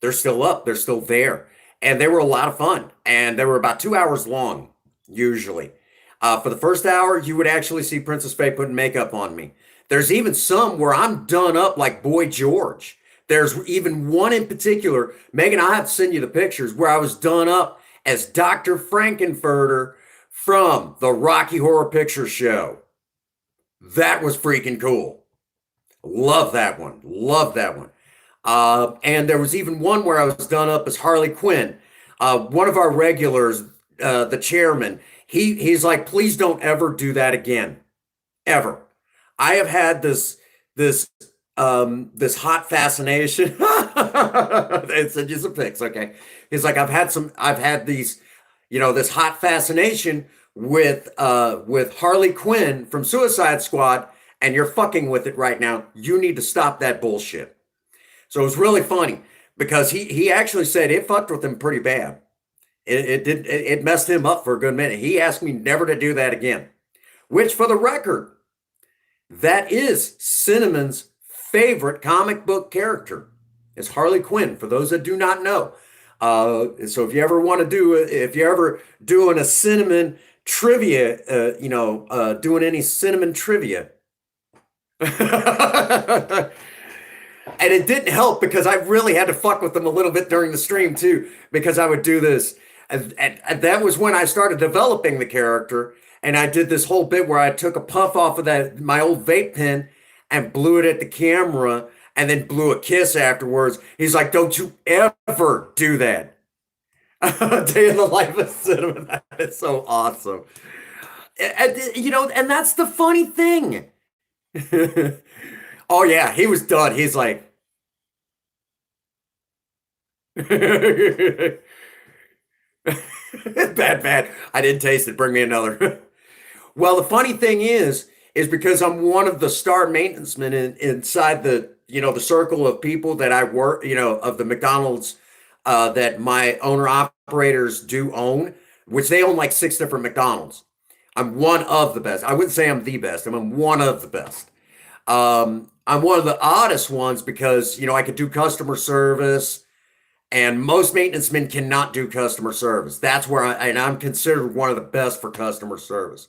They're still up, they're still there. And they were a lot of fun. And they were about 2 hours long, usually. For the first hour, you would actually see Princess Faye putting makeup on me. There's even some where I'm done up like Boy George. There's even one in particular, Megan, I have to send you the pictures, where I was done up as Dr. Frankenfurter from the Rocky Horror Picture Show. That was freaking cool. Love that one. Love that one. And there was even one where I was done up as Harley Quinn. One of our regulars, the chairman, he's like, please don't ever do that again. Ever. I have had this hot fascination. It's just a pics, okay. He's like, I've had these, this hot fascination with Harley Quinn from Suicide Squad, and you're fucking with it right now. You need to stop that bullshit. So it was really funny because he actually said it fucked with him pretty bad. It messed him up for a good minute. He asked me never to do that again, which, for the record, that is Cinnamon's favorite comic book character, is Harley Quinn, for those that do not know. So if you ever doing a Cinnamon trivia, doing any Cinnamon trivia, and it didn't help because I really had to fuck with them a little bit during the stream too, because I would do this. And that was when I started developing the character. And I did this whole bit where I took a puff off of my old vape pen and blew it at the camera and then blew a kiss afterwards. He's like, don't you ever do that. Day in the life of Cinnamon. That is so awesome. And that's the funny thing. Oh yeah, he was done. He's like, bad. I didn't taste it. Bring me another. Well, the funny thing is because I'm one of the star maintenance men inside the circle of people that I work, of the McDonald's that my owner operators do own, which they own like 6 different McDonald's. I'm one of the best. I wouldn't say I'm the best. I'm one of the best. I'm one of the oddest ones because, I could do customer service, and most maintenance men cannot do customer service. That's where I'm considered one of the best for customer service.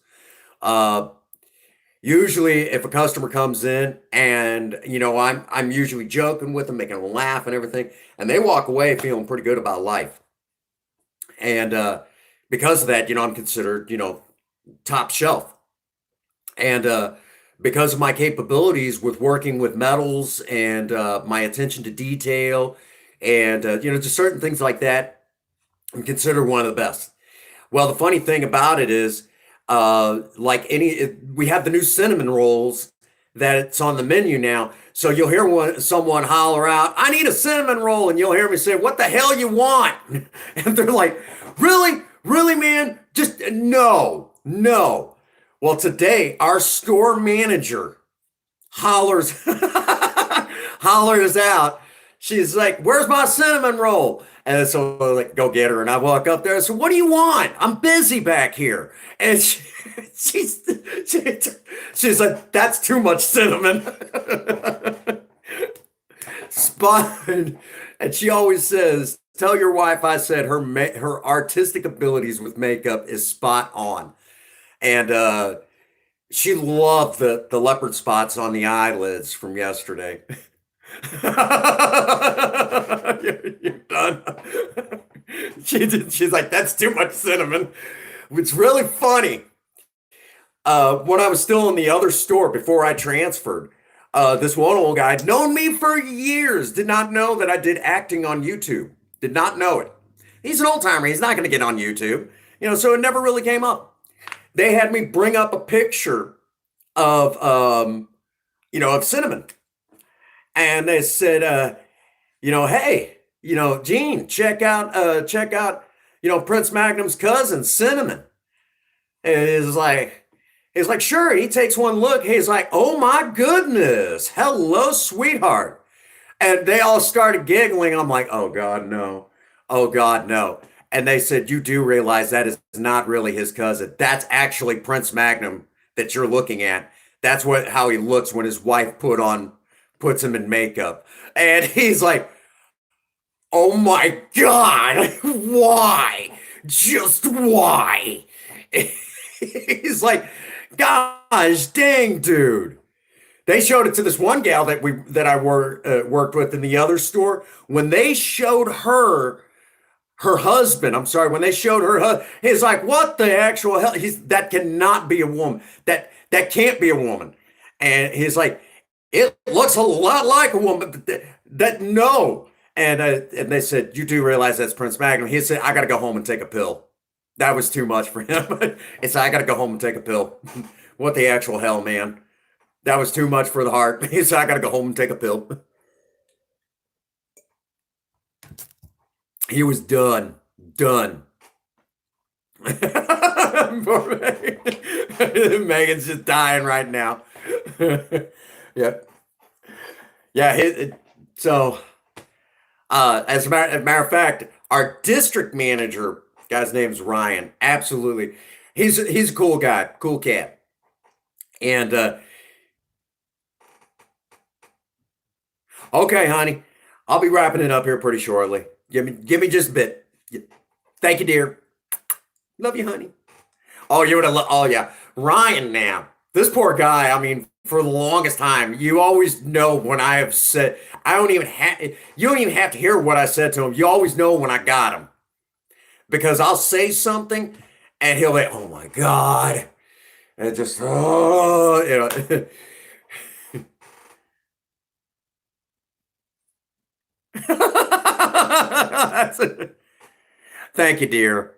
Usually if a customer comes in and, I'm usually joking with them, making them laugh and everything, and they walk away feeling pretty good about life. And, because of that, I'm considered, top shelf. And, because of my capabilities with working with metals and, my attention to detail and, just certain things like that, I'm considered one of the best. Well, the funny thing about it is, we have the new cinnamon rolls that it's on the menu now. So you'll hear someone holler out, I need a cinnamon roll. And you'll hear me say, what the hell you want? And they're like, really? Really, man? Just no. Well, today our store manager hollers out. She's like, where's my cinnamon roll? And so I like, go get her. And I walk up there. So what do you want? I'm busy back here. And she's like, that's too much cinnamon. Spot. And she always says, tell your wife I said her artistic abilities with makeup is spot on. And she loved the leopard spots on the eyelids from yesterday. You're done. She's like, that's too much cinnamon. It's really funny. When I was still in the other store before I transferred, this one old guy had known me for years, did not know that I did acting on YouTube. Did not know it. He's an old timer. He's not going to get on YouTube, so it never really came up. They had me bring up a picture of, of Cinnamon. And they said, hey, Gene, check out, Prince Magnum's cousin, Cinnamon. And he's like, sure. He takes one look. He's like, oh my goodness. Hello, sweetheart. And they all started giggling. I'm like, oh God, no. Oh God, no. And they said, you do realize that is not really his cousin. That's actually Prince Magnum that you're looking at, that's what how he looks when his wife puts him in makeup. And he's like, oh my God, why? Just why? He's like, gosh dang, dude. They showed it to this one gal that I worked with in the other store. When they showed her husband, I'm sorry, when they showed her husband, he's like, what the actual hell? That cannot be a woman. That can't be a woman. And he's like, it looks a lot like a woman, but that no. And they said, you do realize that's Prince Magnum. He said, I got to go home and take a pill. That was too much for him. It's I got to go home and take a pill. What the actual hell, man? That was too much for the heart. He said, I got to go home and take a pill. He was done. Done. Megan's just dying right now. Yep. Yeah. So, as a matter of fact, our district manager, guy's name's Ryan. Absolutely, he's a cool guy, cool cat. And okay, honey, I'll be wrapping it up here pretty shortly. Give me just a bit. Thank you, dear. Love you, honey. Oh, you would have. Oh, yeah, Ryan. Now, this poor guy. I mean, for the longest time, you always know when I have said. I don't even have. You don't even have to hear what I said to him. You always know when I got him because I'll say something, and he'll be, "Oh my God," and just oh, Thank you, dear.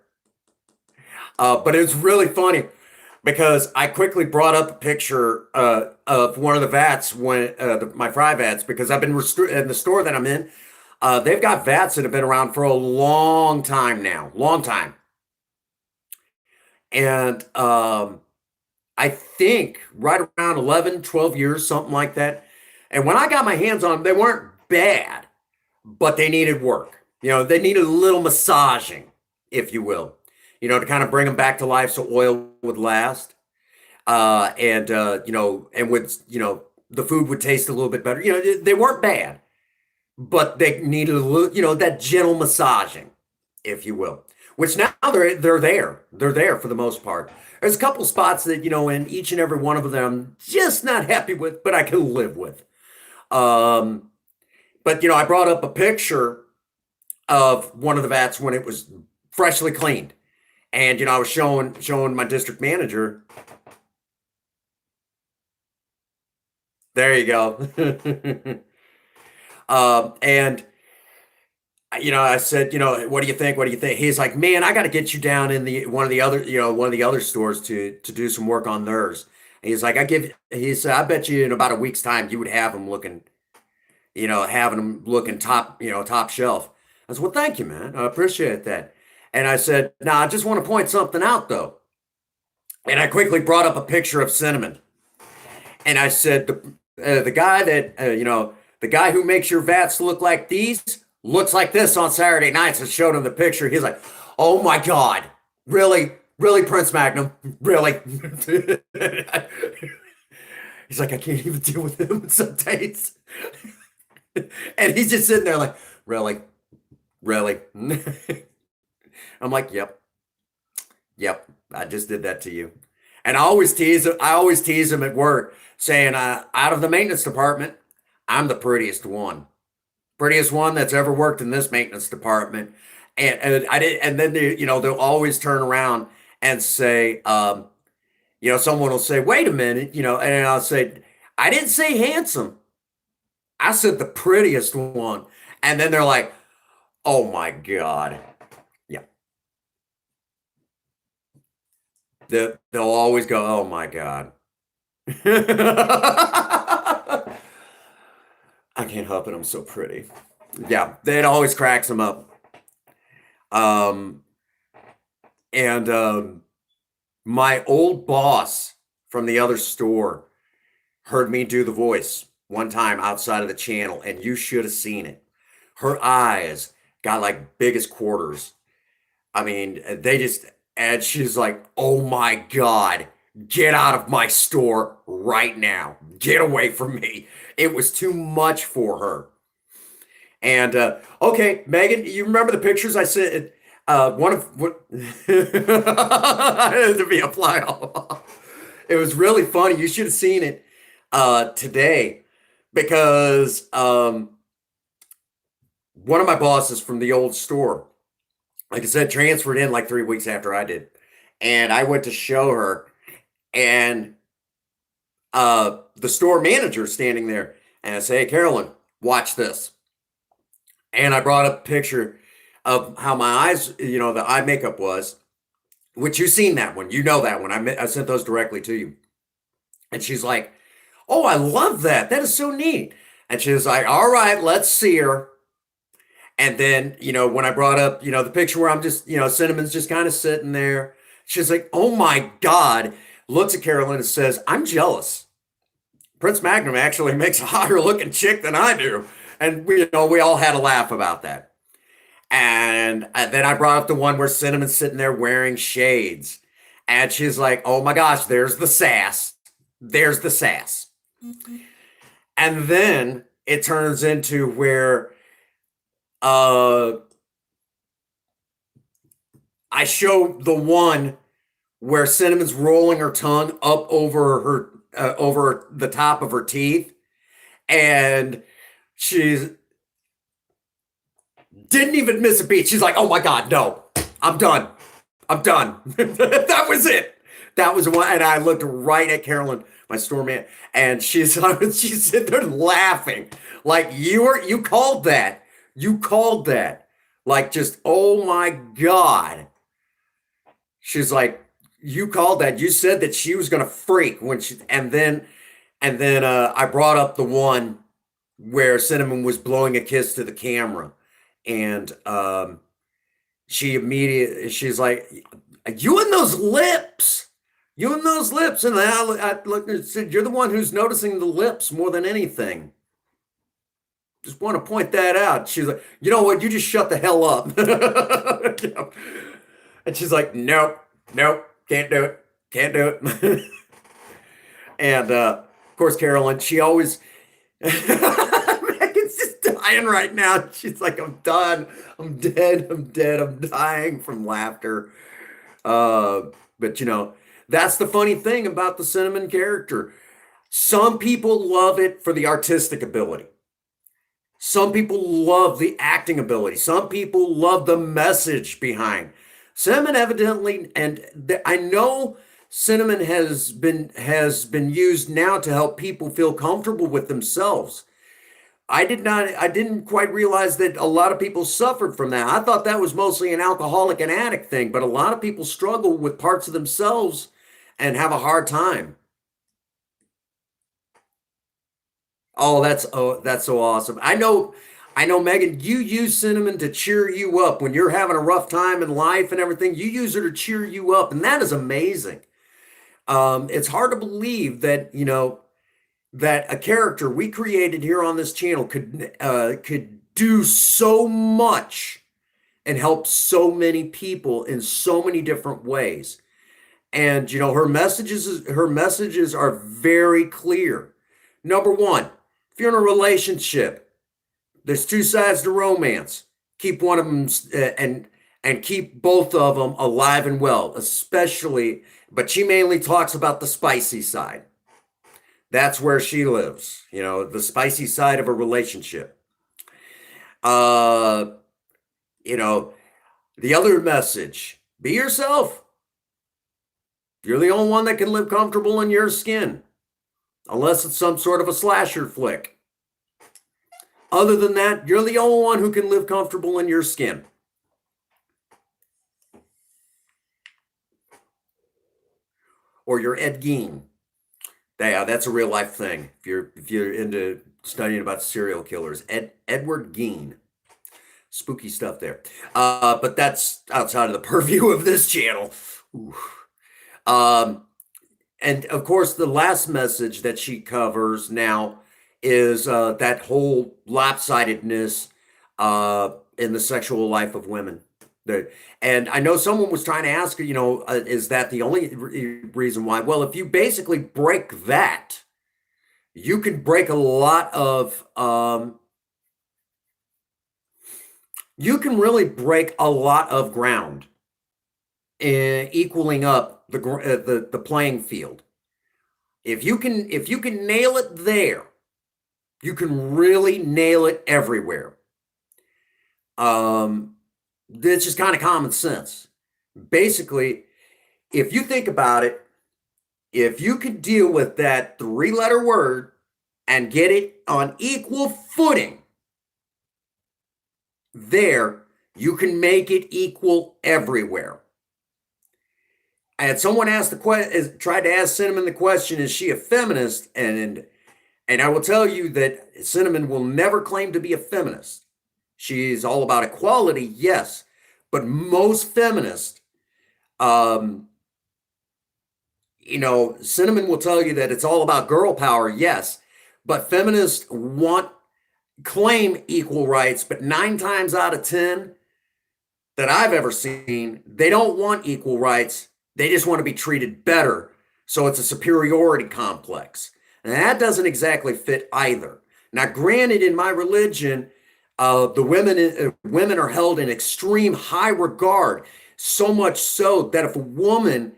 But it's really funny because I quickly brought up a picture of one of the vats when my fry vats because I've been in the store that I'm in. They've got vats that have been around for a long time now, long time, and I think right around 11, 12 years, something like that. And when I got my hands on them, they weren't bad, but they needed work. They needed a little massaging, if you will, to kind of bring them back to life so oil would last. And would, the food would taste a little bit better. They weren't bad, but they needed a little, that gentle massaging, if you will. Which now they're there. They're there for the most part. There's a couple spots that, in each and every one of them, I'm just not happy with, but I can live with. Um, but I brought up a picture of one of the vats when it was freshly cleaned. And I was showing my district manager. There you go. And I said, what do you think? What do you think? He's like, man, I got to get you down in the one of the other stores to do some work on theirs. And he's like, he said, I bet you in about a week's time you would have them looking, having them looking top shelf. I said, well, thank you, man. I appreciate that. And I said, now I just want to point something out though. And I quickly brought up a picture of Cinnamon. And I said, the guy that, the guy who makes your vats look like these looks like this on Saturday nights. I showed him the picture. He's like, oh my God, really? Really, Prince Magnum? Really? He's like, I can't even deal with him some days. And he's just sitting there like, really? Really? I'm like, yep. Yep. I just did that to you. And I always tease him at work saying, out of the maintenance department, I'm the prettiest one that's ever worked in this maintenance department. And I did, and then they'll always turn around and say, someone will say, wait a minute, and I'll say, I didn't say handsome. I said the prettiest one. And then they're like, oh my God. Yeah. They'll always go, oh my God. I can't help it. I'm so pretty. Yeah, that always cracks them up. Um, and my old boss from the other store heard me do the voice one time outside of the channel, and you should have seen it. Her eyes got like big as quarters. I mean, and she's like, oh my God, get out of my store right now. Get away from me. It was too much for her. And okay, Megan, you remember the pictures I sent? One of what to be a fly off. It was really funny. You should have seen it today because one of my bosses from the old store, like I said, transferred in like 3 weeks after I did, and I went to show her, and the store manager standing there, and I say, "Hey, Carolyn, watch this." And I brought up a picture of how my eyes, the eye makeup was, which you've seen that one. You know that one. I sent those directly to you. And she's like, "Oh, I love that. That is so neat." And she was like, "All right, let's see her." And then, when I brought up, the picture where I'm just, Cinnamon's just kind of sitting there, she's like, "Oh my God," looks at Carolyn and says, "I'm jealous. Prince Magnum actually makes a hotter looking chick than I do." And we all had a laugh about that. And then I brought up the one where Cinnamon's sitting there wearing shades. And she's like, "Oh my gosh, there's the sass. There's the sass." And then it turns into where I show the one where Cinnamon's rolling her tongue up over the top of her teeth. And she didn't even miss a beat. She's like, "Oh my God, no, I'm done. I'm done." That was it. That was one. And I looked right at Carolyn, my store man, and she's sitting there laughing. Like, you called that. You called that. Like, just, oh my God. She's like, "You called that. You said that she was gonna freak when she," and then I brought up the one where Cinnamon was blowing a kiss to the camera, and she's like, "You and those lips, you and those lips," and I looked and said, "You're the one who's noticing the lips more than anything. Just want to point that out." She's like, "You know what? You just shut the hell up." And she's like, "Nope, nope, can't do it, can't do it." And of course, Carolyn, she always, Megan's just dying right now. She's like, "I'm done. I'm dead. I'm dead. I'm dying from laughter." But that's the funny thing about the Cinnamon character. Some people love it for the artistic ability. Some people love the acting ability. Some people love the message behind. Cinnamon evidently, and I know Cinnamon has been used now to help people feel comfortable with themselves. I didn't quite realize that a lot of people suffered from that. I thought that was mostly an alcoholic and addict thing, but a lot of people struggle with parts of themselves and have a hard time. Oh, that's so awesome. I know, Megan, you use Cinnamon to cheer you up when you're having a rough time in life and everything. You use her to cheer you up, and that is amazing. It's hard to believe that that a character we created here on this channel could do so much and help so many people in so many different ways. And her messages are very clear. Number one, if you're in a relationship, there's two sides to romance. Keep one of them and keep both of them alive and well, especially, but she mainly talks about the spicy side. That's where she lives, the spicy side of a relationship. Uh, you know, the other message, be yourself. You're the only one that can live comfortable in your skin, unless it's some sort of a slasher flick. Other than that, you're the only one who can live comfortable in your skin. Or you're Ed Gein. Yeah, that's a real life thing. If you're into studying about serial killers, Edward Gein. Spooky stuff there. But that's outside of the purview of this channel. Ooh. Um, and of course, the last message that she covers now is that whole lopsidedness in the sexual life of women. And I know someone was trying to ask, is that the only reason why? Well, if you basically break that, you can break a lot of, you can really break a lot of ground in equaling up the playing field. If you can nail it there, you can really nail it everywhere. Um, it's just kind of common sense. Basically, if you think about it, if you could deal with that three-letter word and get it on equal footing, there you can make it equal everywhere. And someone asked the question, tried to ask Cinnamon the question, is she a feminist? And I will tell you that Cinnamon will never claim to be a feminist. She's all about equality, yes, but most feminists, Cinnamon will tell you that it's all about girl power, yes, but feminists claim equal rights, but 9 times out of 10 that I've ever seen, they don't want equal rights. They just want to be treated better. So it's a superiority complex. And that doesn't exactly fit either. Now, granted, in my religion, the women are held in extreme high regard, so much so that if a woman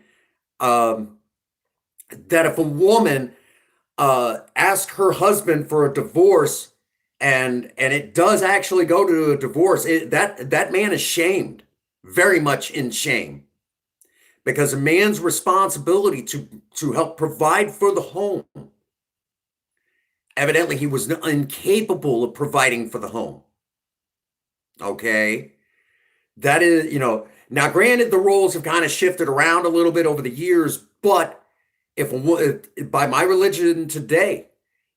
asks her husband for a divorce, and it does actually go to a divorce, that man is shamed, very much in shame, because a man's responsibility to help provide for the home. Evidently, he was incapable of providing for the home. Okay. That is, now granted, the roles have kind of shifted around a little bit over the years, but by my religion today,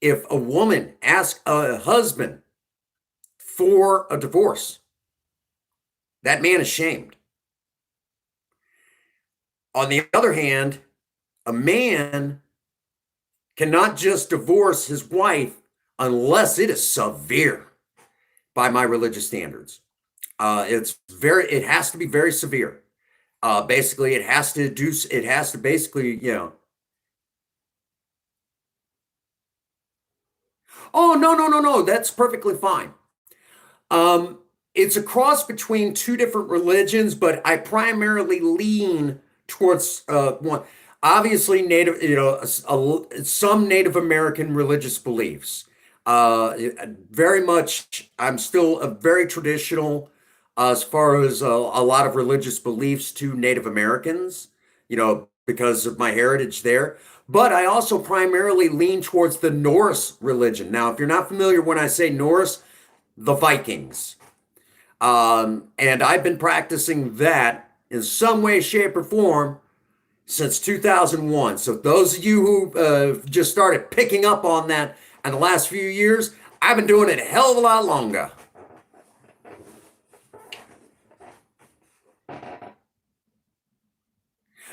if a woman asks a husband for a divorce, that man is shamed. On the other hand, a man cannot just divorce his wife unless it is severe by my religious standards. It has to be very severe. Basically, it has to basically, oh, no, no, no, no, that's perfectly fine. It's a cross between two different religions, but I primarily lean towards one. Obviously, some Native American religious beliefs. Very much, I'm still a very traditional as far as a lot of religious beliefs to Native Americans, because of my heritage there. But I also primarily lean towards the Norse religion. Now, if you're not familiar when I say Norse, the Vikings. And I've been practicing that in some way, shape, or form since 2001. So those of you who just started picking up on that in the last few years, I've been doing it a hell of a lot longer.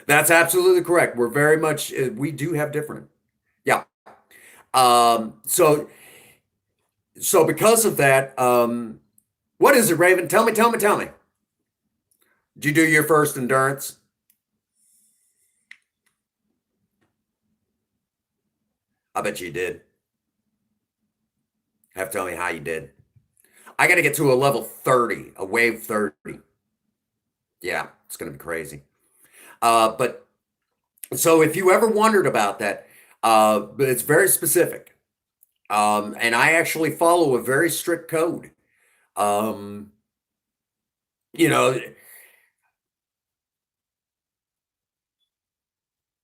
That's absolutely correct. We're very much, we do have different. Yeah. So because of that, what is it, Raven? Tell me. Did you do your first endurance? I bet you did. Have to tell me how you did. I got to get to a level 30, a wave 30. Yeah, it's going to be crazy. But so if you ever wondered about that, but it's very specific. And I actually follow a very strict code. You know,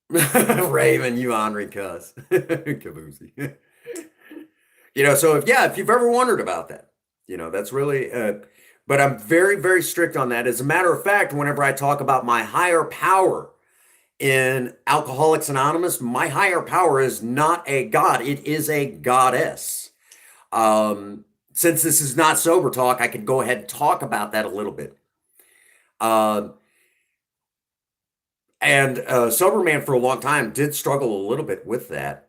Raven, you Henri cuss. Caboosey. So if you've ever wondered about that, that's really, but I'm very, very strict on that. As a matter of fact, whenever I talk about my higher power in Alcoholics Anonymous, my higher power is not a god, it is a goddess. Since this is not sober talk, I could go ahead and talk about that a little bit. And Sober Man for a long time did struggle a little bit with that.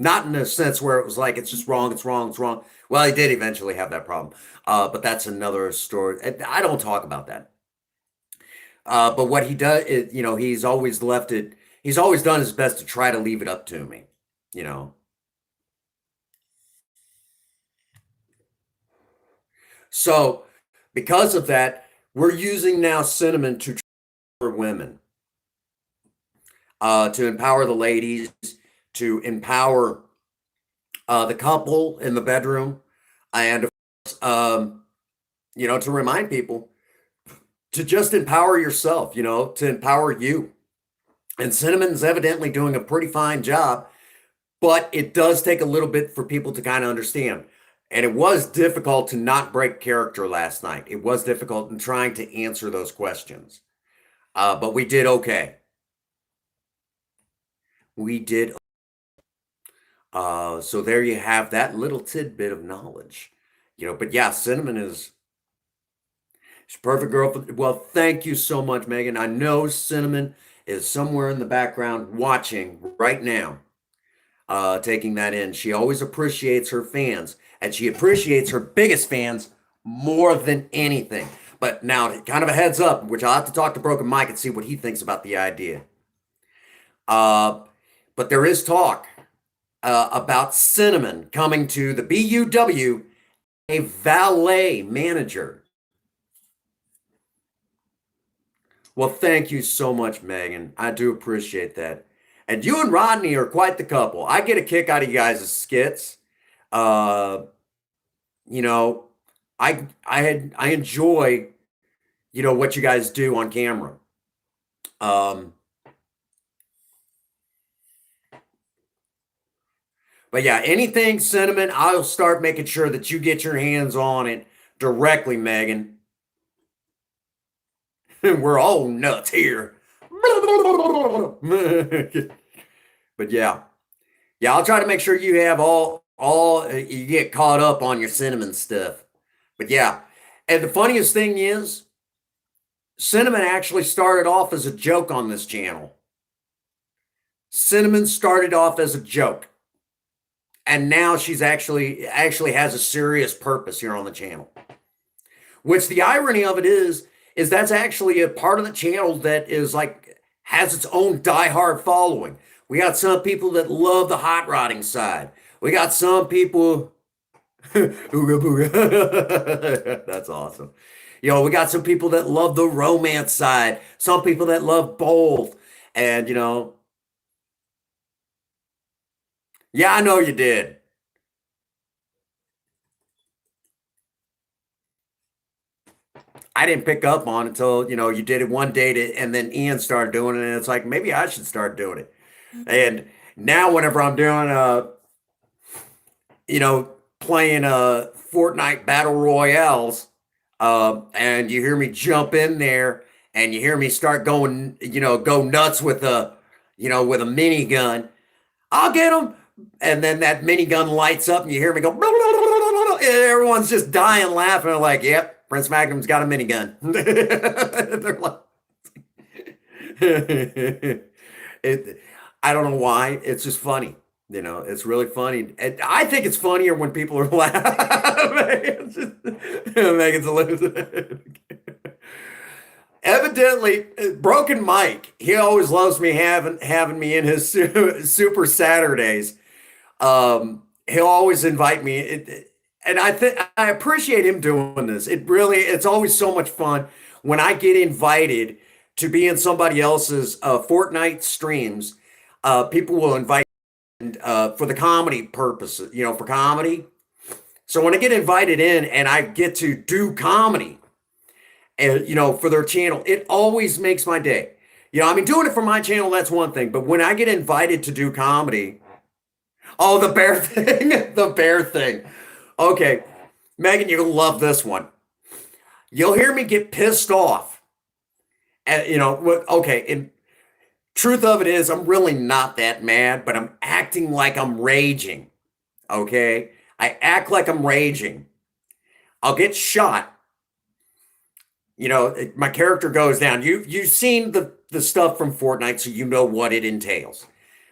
Not in a sense where it was like it's just wrong, it's wrong, it's wrong. Well, he did eventually have that problem, but that's another story. I don't talk about that. But what he does is, he's always left it. He's always done his best to try to leave it up to me. You know. So because of that, we're using now Cinnamon to for women, to empower the ladies, to empower the couple in the bedroom, and to remind people to just empower yourself, to empower you. And Cinnamon's evidently doing a pretty fine job, but it does take a little bit for people to kind of understand. And it was difficult to not break character last night. It was difficult in trying to answer those questions. But we did okay. We did. So there you have that little tidbit of knowledge. But yeah, Cinnamon is she's a perfect girl. Well, thank you so much, Megan. I know Cinnamon is somewhere in the background watching right now, taking that in. She always appreciates her fans, and she appreciates her biggest fans more than anything. But now, kind of a heads up, which I'll have to talk to Broken Mike and see what he thinks about the idea. But there is talk about Cinnamon coming to the BUW, a valet manager. Well, thank you so much, Megan. I do appreciate that. And you and Rodney are quite the couple. I get a kick out of you guys' skits. You know, I enjoy, what you guys do on camera. But yeah, anything Cinnamon, I'll start making sure that you get your hands on it directly, Megan. We're all nuts here. But yeah, I'll try to make sure you have all you get caught up on your Cinnamon stuff. But yeah, and the funniest thing is, Cinnamon actually started off as a joke on this channel. Cinnamon started off as a joke, and now she's actually has a serious purpose here on the channel. Which the irony of it is that's actually a part of the channel that is like has its own diehard following. We got some people that love the hot rodding side. We got some people ooga booga. That's awesome. We got some people that love the romance side, some people that love both. And yeah, I know you did. I didn't pick up on it until, you did it one day and then Ian started doing it, and it's like, maybe I should start doing it. And now whenever I'm doing playing Fortnite Battle Royales, and you hear me jump in there and you hear me start going, go nuts with a minigun, I'll get them. And then that minigun lights up and you hear me go, blah, blah, blah, blah, and everyone's just dying laughing. They're like, yep, Prince Magnum's got a minigun. They're like, I don't know why. It's just funny. It's really funny. And I think it's funnier when people are laughing. Megan's a loser. Evidently, Broken Mike, he always loves me having me in his Super Saturdays. He'll always invite me. And I appreciate him doing this. It's always so much fun when I get invited to be in somebody else's Fortnite streams. People will invite for the comedy purposes, for comedy. So when I get invited in and I get to do comedy, and for their channel, it always makes my day. Doing it for my channel, that's one thing. But when I get invited to do comedy, oh, the bear thing, the bear thing. Okay, Megan, you'll love this one. You'll hear me get pissed off. And okay, and truth of it is, I'm really not that mad, but I'm acting like I'm raging. Okay, I act like I'm raging. I'll get shot. My character goes down. You've seen the stuff from Fortnite, so you know what it entails.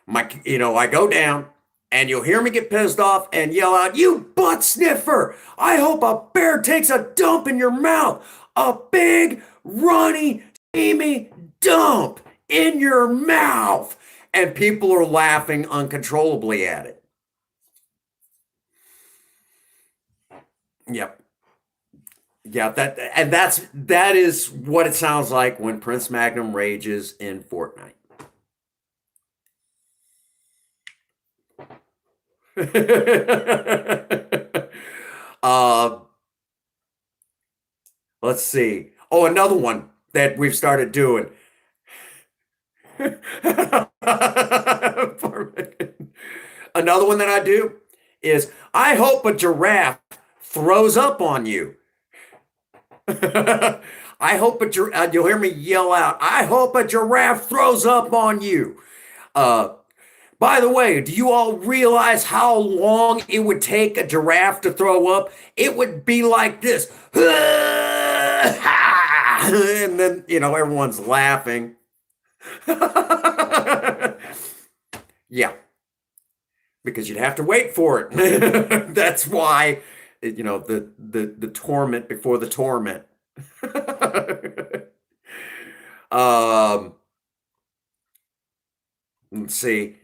I go down And you'll hear me get pissed off and yell out, "You butt sniffer! I hope a bear takes a dump in your mouth! A big, runny, steamy dump in your mouth!" And people are laughing uncontrollably at it. Yep. Yeah, that is what it sounds like when Prince Magnum rages in Fortnite. uh, let's see. Oh, another one that we've started doing. Another one that I do is, "I hope a giraffe throws up on you." I hope you'll hear me yell out, "I hope a giraffe throws up on you." Uh, by the way, do you all realize how long it would take a giraffe to throw up? It would be like this. And then, everyone's laughing. Yeah, because you'd have to wait for it. That's why, the torment before the torment. um, let's see.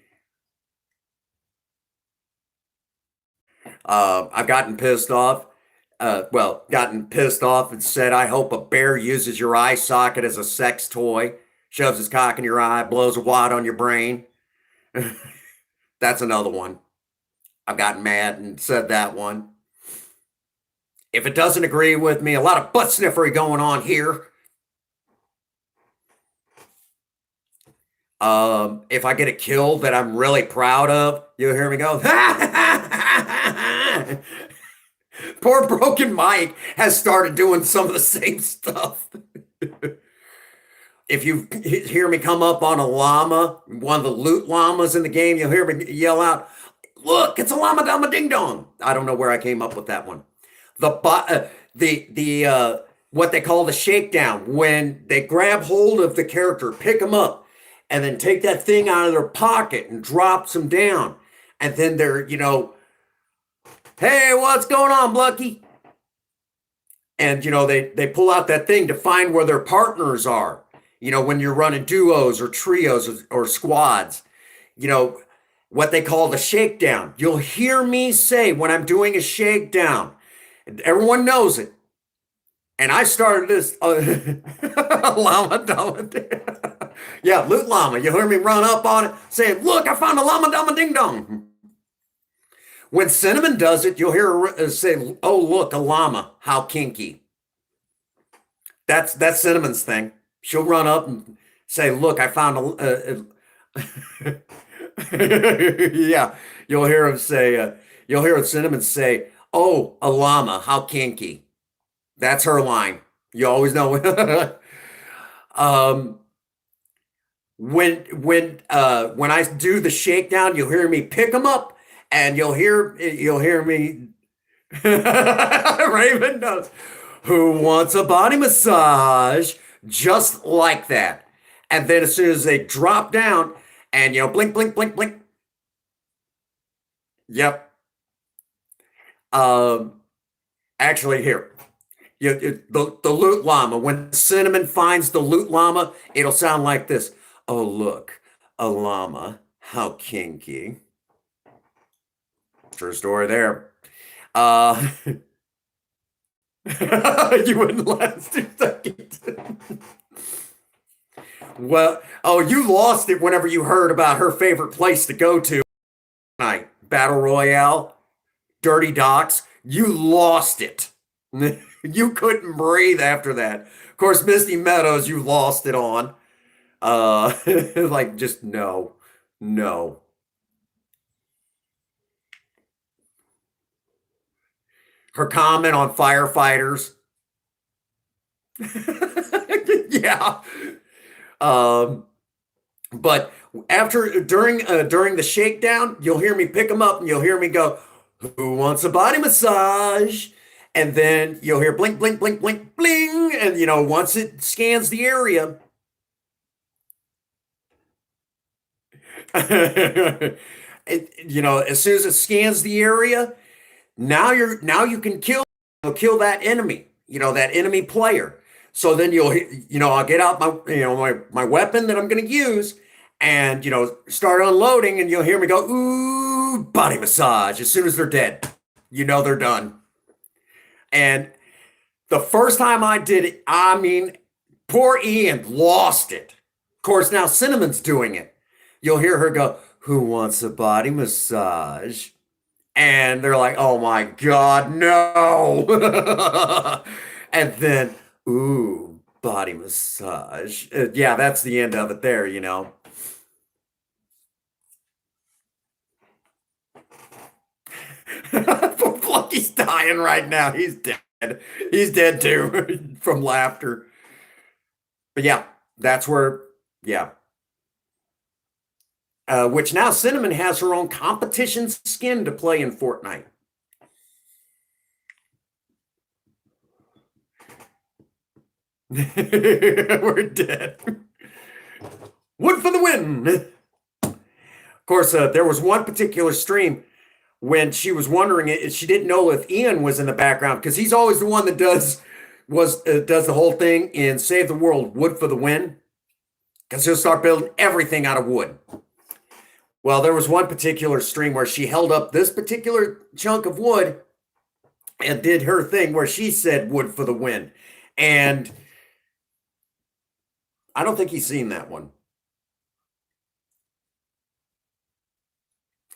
I've gotten pissed off. Gotten pissed off and said, "I hope a bear uses your eye socket as a sex toy, shoves his cock in your eye, blows a wad on your brain." That's another one. I've gotten mad and said that one. If it doesn't agree with me, a lot of butt sniffery going on here. If I get a kill that I'm really proud of, you'll hear me go, Poor Broken Mike has started doing some of the same stuff. If you hear me come up on a llama, one of the loot llamas in the game, you'll hear me yell out, "Look, it's a llama dama ding dong." I don't know where I came up with that one. What they call the shakedown, when they grab hold of the character, pick them up, and then take that thing out of their pocket and drops them down. And then they're, "Hey, what's going on, Blucky?" And, they pull out that thing to find where their partners are. When you're running duos or trios or squads, what they call the shakedown. You'll hear me say when I'm doing a shakedown, everyone knows it. And I started this llama dama. Yeah, loot llama. You hear me run up on it saying, "Look, I found a llama dama ding dong." When Cinnamon does it, you'll hear her say, "Oh, look, a llama. How kinky." That's Cinnamon's thing. She'll run up and say, "Look, I found a." Yeah, you'll hear him say. You'll hear Cinnamon say, "Oh, a llama. How kinky." That's her line. You always know. When I do the shakedown, you'll hear me pick them up, and you'll hear me. Raven knows. "Who wants a body massage?" Just like that. And then as soon as they drop down, and blink, blink, blink, blink. Yep. Actually, here. The loot llama. When Cinnamon finds the loot llama, it'll sound like this. "Oh, look, a llama. How kinky." True story there. You wouldn't last 2 seconds. Well, oh, you lost it whenever you heard about her favorite place to go to tonight. Battle Royale, Dirty Docks. You lost it. You couldn't breathe after that. Of course, Misty Meadows, you lost it on. Like, just no. Her comment on firefighters. Yeah. But during the shakedown, you'll hear me pick them up and you'll hear me go, "Who wants a body massage?" And then you'll hear blink, blink, blink, blink, bling. And once it scans the area, as soon as it scans the area, now you can kill that enemy, that enemy player. So then I'll get out my weapon that I'm going to use, and start unloading, and you'll hear me go, ooh, body massage. As soon as they're dead, they're done. And the first time I did it, I mean, poor Ian lost it. Of course, now Cinnamon's doing it. You'll hear her go, who wants a body massage? And they're like, oh my God, no. And then, ooh, body massage. Yeah, that's the end of it there, Poor Plucky's dying right now. He's dead. He's dead too from laughter. But yeah, that's where, yeah. Which now Cinnamon has her own competition skin to play in Fortnite. We're dead. Wood for the win. Of course, there was one particular stream when she was wondering it. She didn't know if Ian was in the background, because he's always the one that does the whole thing in Save the World, Wood for the Win, because he'll start building everything out of wood. Well, there was one particular stream where she held up this particular chunk of wood and did her thing where she said wood for the win. And I don't think he's seen that one.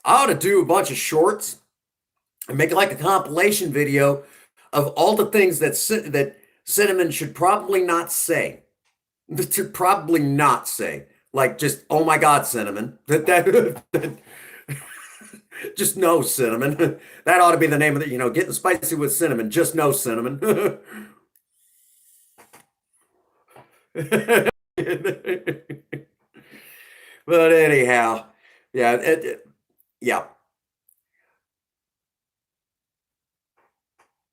I ought to do a bunch of shorts and make it like a compilation video of all the things that Cinnamon should probably not say. Should probably not say. Like, just, oh my God, Cinnamon. Just no, Cinnamon. That ought to be the name of it. Getting spicy with cinnamon. Just no, Cinnamon. But anyhow, yeah, yeah.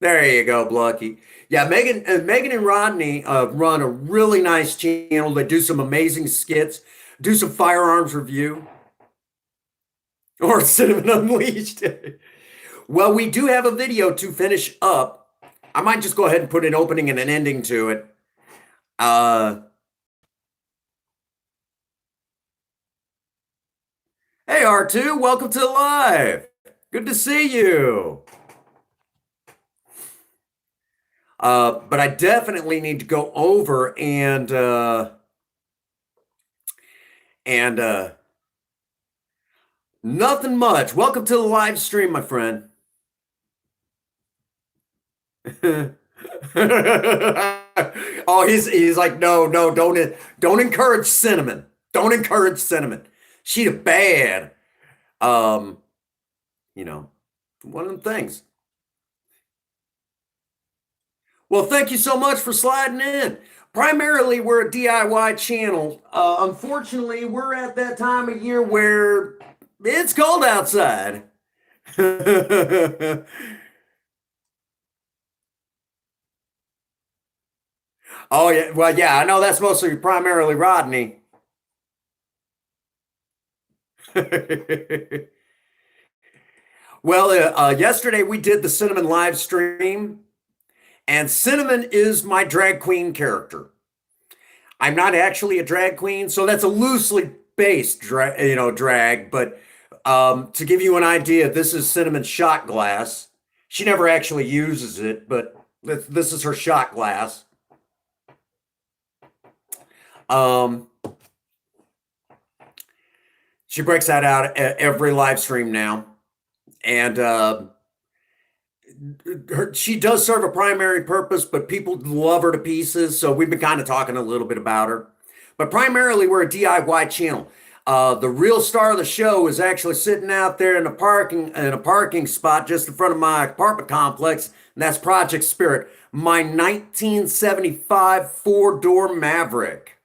There you go, Blucky. Yeah, Megan and Rodney run a really nice channel. They do some amazing skits, do some firearms review, or Cinnamon Unleashed. Well, we do have a video to finish up. I might just go ahead and put an opening and an ending to it. Hey, R2, welcome to the live. Good to see you. But I definitely need to go over and nothing much. Welcome to the live stream, my friend. Oh, he's like, no, don't encourage Cinnamon. Don't encourage Cinnamon. She's a bad, one of them things. Well, thank you so much for sliding in. Primarily, we're a DIY channel. Unfortunately, we're at that time of year where it's cold outside. Oh, yeah. Well, yeah, I know that's mostly primarily Rodney. Well, yesterday we did the Cinnamon live stream. And Cinnamon is my drag queen character. I'm not actually a drag queen, so that's a loosely based drag. But to give you an idea, this is Cinnamon's shot glass. She never actually uses it, but this is her shot glass. She breaks that out at every live stream now, and she does serve a primary purpose, but people love her to pieces. So we've been kind of talking a little bit about her. But primarily, we're a DIY channel. The real star of the show is actually sitting out there in a parking spot just in front of my apartment complex, and that's Project Spirit, my 1975 four-door Maverick,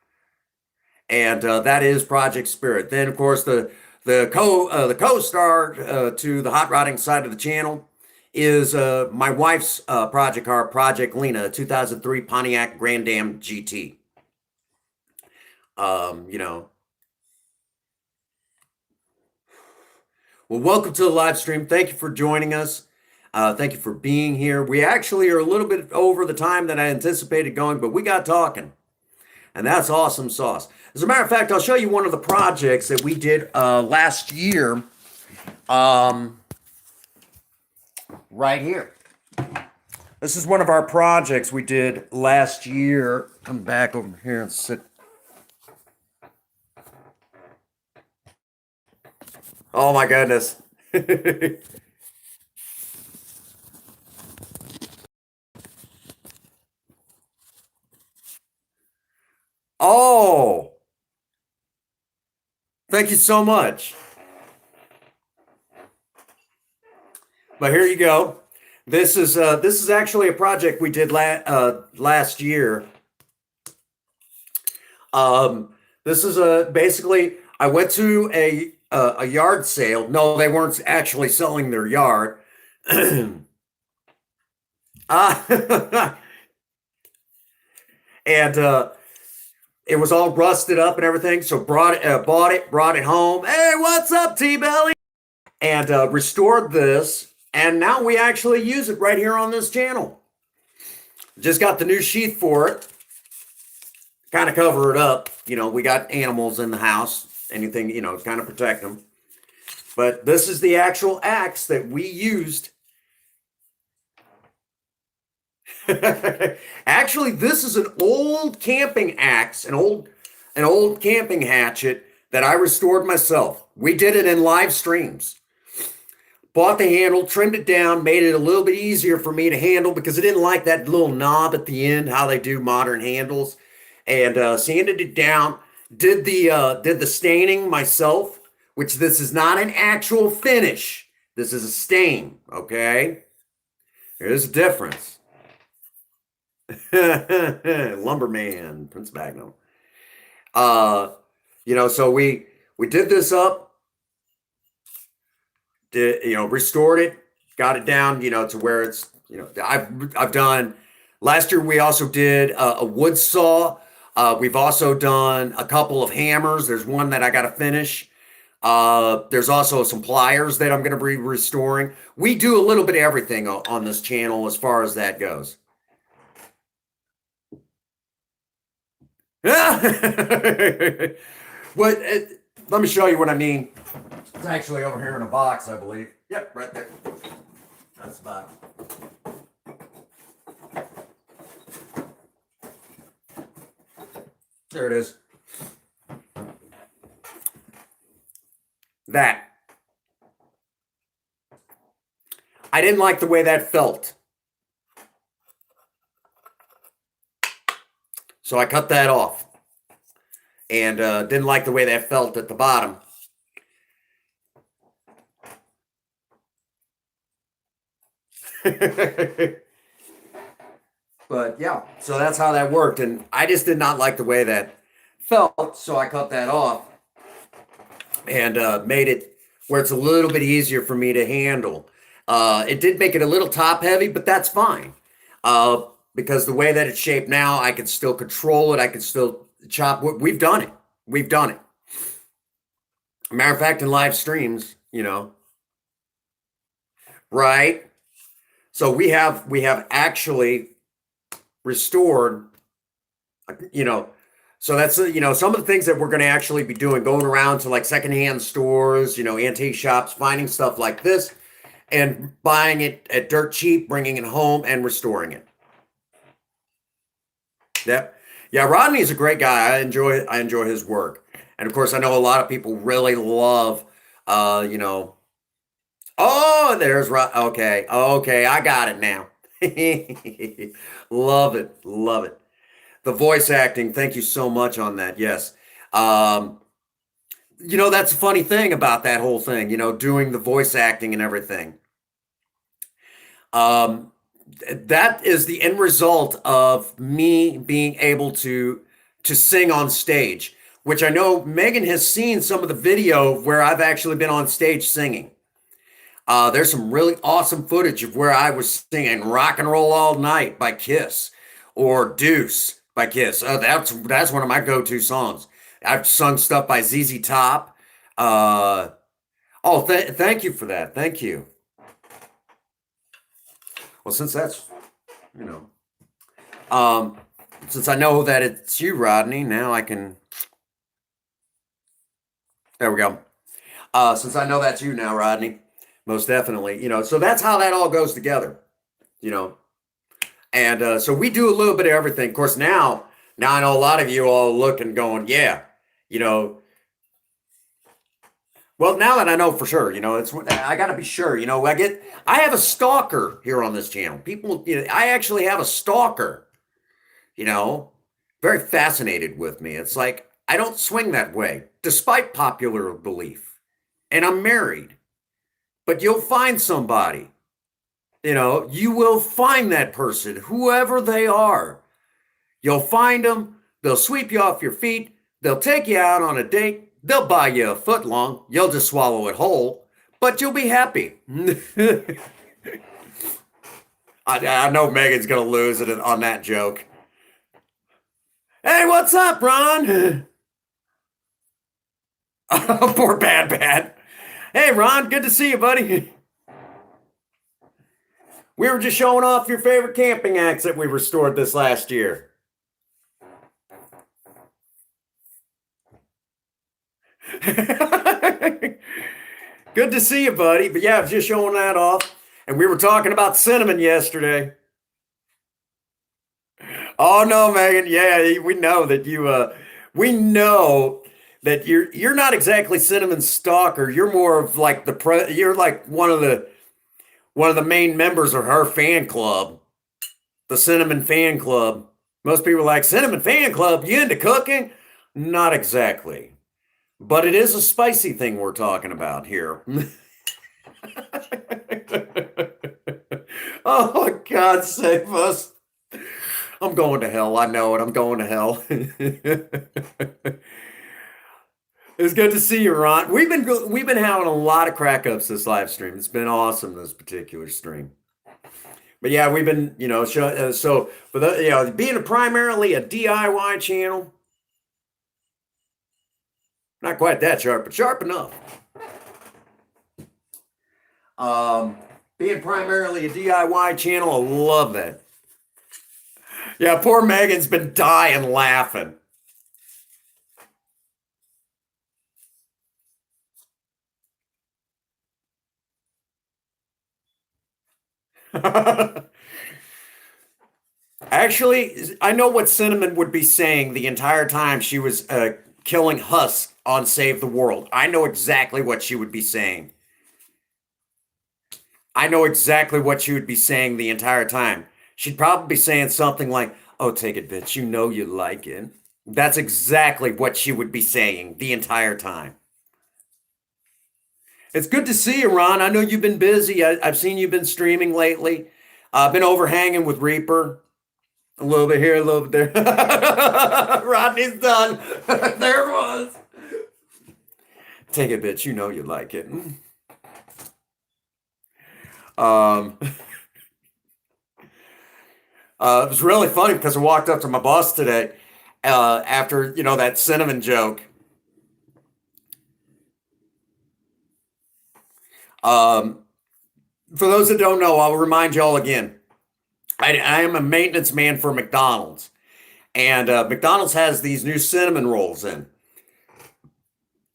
and that is Project Spirit. Then, of course, the co-star to the hot rodding side of the channel is my wife's project car, Project Lena, 2003 Pontiac Grand Am GT. Well, welcome to the live stream. Thank you for joining us. Thank you for being here. We actually are a little bit over the time that I anticipated going, but we got talking, and that's awesome sauce. As a matter of fact, I'll show you one of the projects that we did last year, right here. This is one of our projects we did last year. Come back over here and sit. Oh my goodness. Oh, thank you so much. But here you go. This is actually a project we did last year. This is basically I went to a yard sale. No, they weren't actually selling their yard. And it was all rusted up and everything. So brought it home. Hey, what's up, T-Belly? And restored this. And now we actually use it right here on this channel. Just got the new sheath for it. Kind of cover it up. You know, we got animals in the house. Anything, you know, kind of protect them. But this is the actual axe that we used. Actually, this is an old camping axe, an old camping hatchet that I restored myself. We did it in live streams. Bought the handle, trimmed it down, made it a little bit easier for me to handle because I didn't like that little knob at the end, how they do modern handles, and sanded it down. Did the staining myself, which this is not an actual finish. This is a stain, okay? There's a difference. Lumberman, Prince Magnum. You know, so we did this up. Restored it, got it down, you know, to where it's, you know, I've done, last year we also did a wood saw. We've also done a couple of hammers. There's one that I got to finish. There's also some pliers that I'm going to be restoring. We do a little bit of everything on this channel as far as that goes. Let me show you what I mean. It's actually over here in a box, I believe. Yep, right there. That's the box. There it is. That. I didn't like the way that felt. So I cut that off. And didn't like the way that felt at the bottom. But yeah, so that's how that worked. And I just did not like the way that felt. So I cut that off and made it where it's a little bit easier for me to handle. It did make it a little top heavy, but that's fine. Because the way that it's shaped now, I can still control it. I can still chop wood. We've done it. We've done it. Matter of fact, in live streams, you know. Right? So we have actually restored, you know, so that's, you know, some of the things that we're going to actually be doing, going around to like secondhand stores, you know, antique shops, finding stuff like this and buying it at dirt cheap, bringing it home and restoring it. Yep. Yeah, Rodney is a great guy. I enjoy his work. And of course, I know a lot of people really love, you know, oh, there's Rod. Okay. Okay. I got it now. Love it. Love it. The voice acting. Thank you so much on that. Yes. You know, that's a funny thing about that whole thing, you know, doing the voice acting and everything. That is the end result of me being able to sing on stage, which I know Megan has seen some of the video where I've actually been on stage singing. There's some really awesome footage of where I was singing Rock and Roll All Night by Kiss or Deuce by Kiss. That's one of my go-to songs. I've sung stuff by ZZ Top. Oh, thank you for that. Thank you. Well, since that's, you know, um, since I know that it's you, Rodney, now I can. There we go. Since I know that's you now, Rodney, most definitely. So that's how that all goes together. You know, and so we do a little bit of everything. Of course, now I know a lot of you all look and going, yeah, you know. Well, now that I know for sure, it's I got to be sure. I have a stalker here on this channel. People, I actually have a stalker. You know, very fascinated with me. It's like I don't swing that way, despite popular belief. And I'm married, but you'll find somebody. You will find that person, whoever they are. You'll find them. They'll sweep you off your feet. They'll take you out on a date. They'll buy you a foot long. You'll just swallow it whole, but you'll be happy. I know Megan's going to lose it on that joke. Hey, what's up, Ron? Oh, poor Bad. Hey, Ron, good to see you, buddy. We were just showing off your favorite camping acts that we restored this last year. Good to see you, buddy. But yeah, I was just showing that off. And we were talking about cinnamon yesterday. Oh no, Megan. Yeah, we know that you're not exactly cinnamon stalker. You're more of like you're like one of the main members of her fan club, the Cinnamon Fan Club. Most people are like, Cinnamon Fan Club, you into cooking? Not exactly. But it is a spicy thing we're talking about here. Oh, God save us. I'm going to hell. I know it. I'm going to hell. It's good to see you, Ron. We've been having a lot of crack ups this live stream. It's been awesome, this particular stream. But yeah, we've been, so for the, being primarily a DIY channel, not quite that sharp, but sharp enough. Being primarily a DIY channel, I love that. Yeah, poor Megan's been dying laughing. Actually, I know what Cinnamon would be saying the entire time she was killing Husk on Save the World. I know exactly what she would be saying. I know exactly what she would be saying the entire time. She'd probably be saying something like, "Oh, take it, bitch. You know you like it." That's exactly what she would be saying the entire time. It's good to see you, Ron. I know you've been busy. I've seen you've been streaming lately. I've been overhanging with Reaper. A little bit here, a little bit there. Rodney's done. There it was. Take it, bitch. You know you like it. It was really funny because I walked up to my boss today after, that cinnamon joke. For those that don't know, I'll remind you all again. I am a maintenance man for McDonald's. And McDonald's has these new cinnamon rolls in.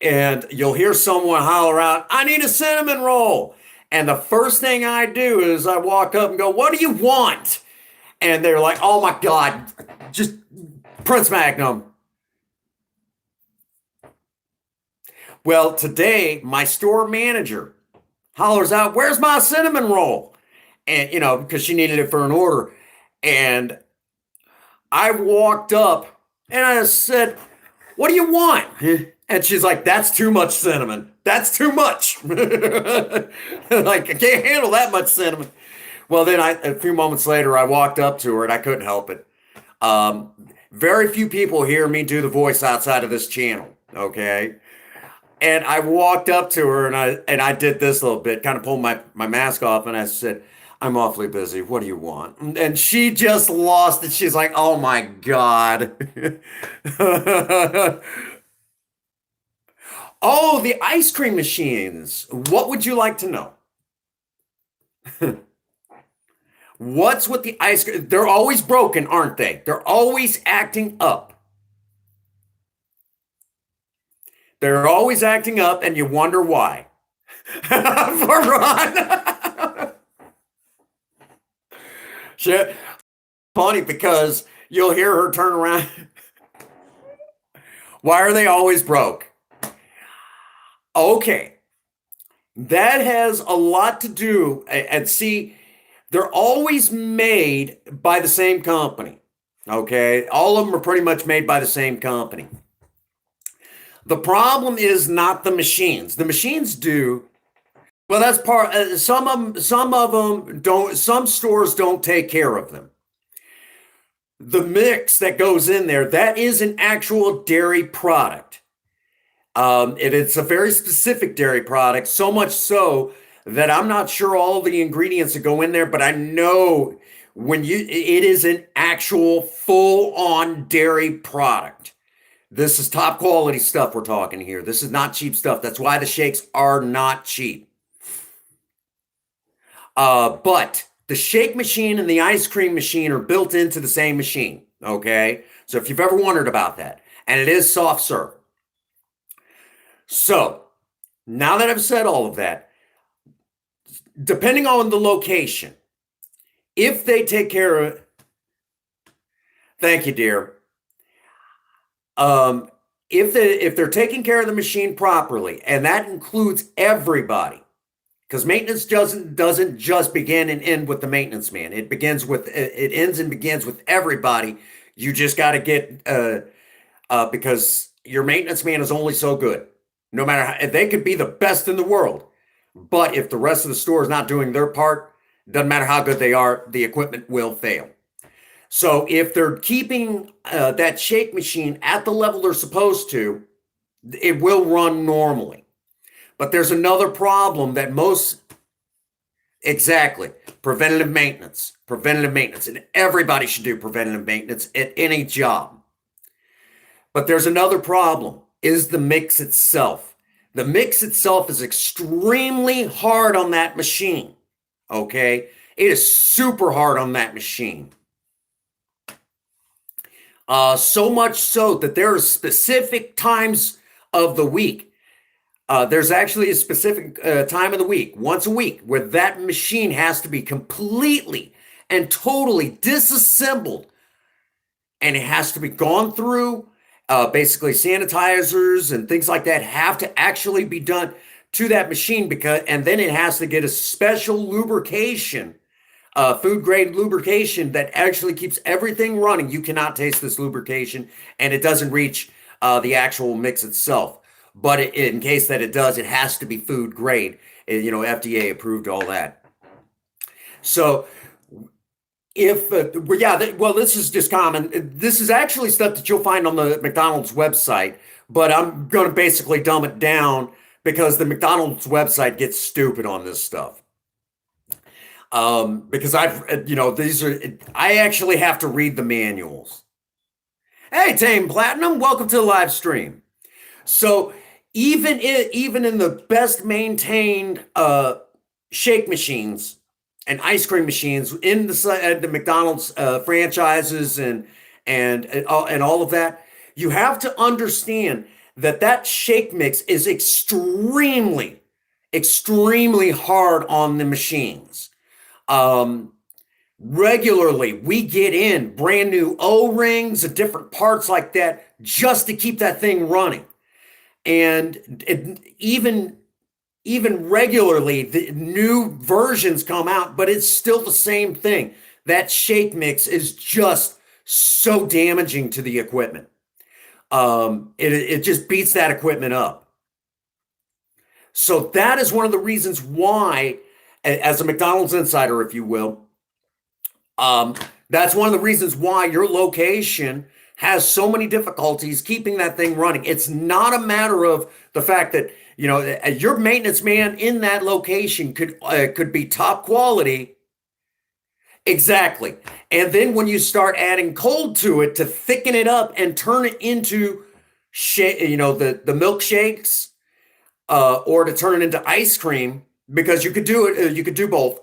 And you'll hear someone holler out, "I need a cinnamon roll." And the first thing I do is I walk up and go, "What do you want?" And they're like, "Oh my God, just Prince Magnum." Well, today, my store manager hollers out, "Where's my cinnamon roll?" And, because she needed it for an order. And I walked up and I said, "What do you want?" And she's like, "That's too much cinnamon. That's too much." Like, I can't handle that much cinnamon. Well, then a few moments later, I walked up to her and I couldn't help it. Very few people hear me do the voice outside of this channel. Okay. And I walked up to her and I did this little bit, kind of pulled my mask off, and I said, "I'm awfully busy. What do you want?" And she just lost it. She's like, "Oh my God." Oh, the ice cream machines. What would you like to know? What's with the ice cream? They're always broken, aren't they? They're always acting up. They're always acting up, and you wonder why. For Ron. Shit. Funny because you'll hear her turn around. Why are they always broke? Okay. That has a lot to do, and see, they're always made by the same company. Okay. All of them are pretty much made by the same company. The problem is not the machines. The machines do. Well, that's part. Some of them don't. Some stores don't take care of them. The mix that goes in there, that is an actual dairy product. It's a very specific dairy product, so much so that I'm not sure all the ingredients that go in there, but I know it is an actual full-on dairy product. This is top quality stuff we're talking here. This is not cheap stuff. That's why the shakes are not cheap. But the shake machine and the ice cream machine are built into the same machine. Okay. So if you've ever wondered about that, and it is soft serve. So now that I've said all of that, depending on the location, if they take care of, thank you, dear. If they're taking care of the machine properly, and that includes everybody, because maintenance doesn't just begin and end with the maintenance man. It ends and begins with everybody. You just got to get because your maintenance man is only so good. No matter how, they could be the best in the world, but if the rest of the store is not doing their part, doesn't matter how good they are, the equipment will fail. So if they're keeping that shake machine at the level they're supposed to, it will run normally. But there's another problem that exactly, preventative maintenance, and everybody should do preventative maintenance at any job. But there's another problem, is the mix itself. The mix itself is extremely hard on that machine, okay? It is super hard on that machine. So much so that there are specific times of the week. There's actually a specific time of the week, once a week, where that machine has to be completely and totally disassembled. And it has to be gone through. Basically, sanitizers and things like that have to actually be done to that machine and then it has to get a special lubrication, food grade lubrication that actually keeps everything running. You cannot taste this lubrication, and it doesn't reach the actual mix itself. But in case that it does, it has to be food grade, FDA approved, all that. So this is just common. This is actually stuff that you'll find on the McDonald's website, but I'm going to basically dumb it down because the McDonald's website gets stupid on this stuff. Because I actually have to read the manuals. Hey, Tame Platinum, welcome to the live stream. So even in the best maintained shake machines and ice cream machines in the McDonald's franchises and all of that, you have to understand that shake mix is extremely, extremely hard on the machines. Regularly, we get in brand new O-rings and different parts like that just to keep that thing running. And even regularly, the new versions come out, but it's still the same thing. That shake mix is just so damaging to the equipment. It just beats that equipment up. So that is one of the reasons why, as a McDonald's insider, if you will, that's one of the reasons why your location has so many difficulties keeping that thing running. It's not a matter of the fact that, your maintenance man in that location could be top quality. Exactly. And then when you start adding cold to it to thicken it up and turn it into the milkshakes or to turn it into ice cream, because you could do it. You could do both.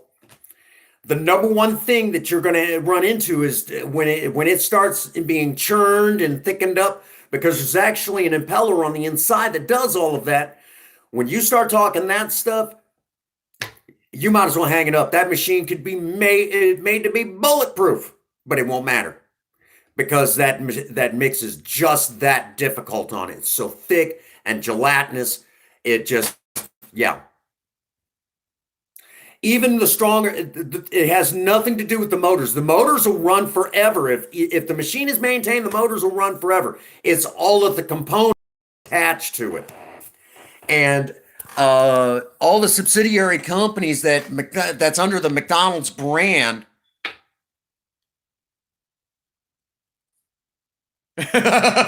The number one thing that you're going to run into is when it starts being churned and thickened up, because there's actually an impeller on the inside that does all of that. When you start talking that stuff, you might as well hang it up. That machine could be made to be bulletproof, but it won't matter, because that mix is just that difficult on it. It's so thick and gelatinous. It just, yeah. Even the stronger, it has nothing to do with the motors. The motors will run forever. If the machine is maintained, the motors will run forever. It's all of the components attached to it. And all the subsidiary companies that's under the McDonald's brand,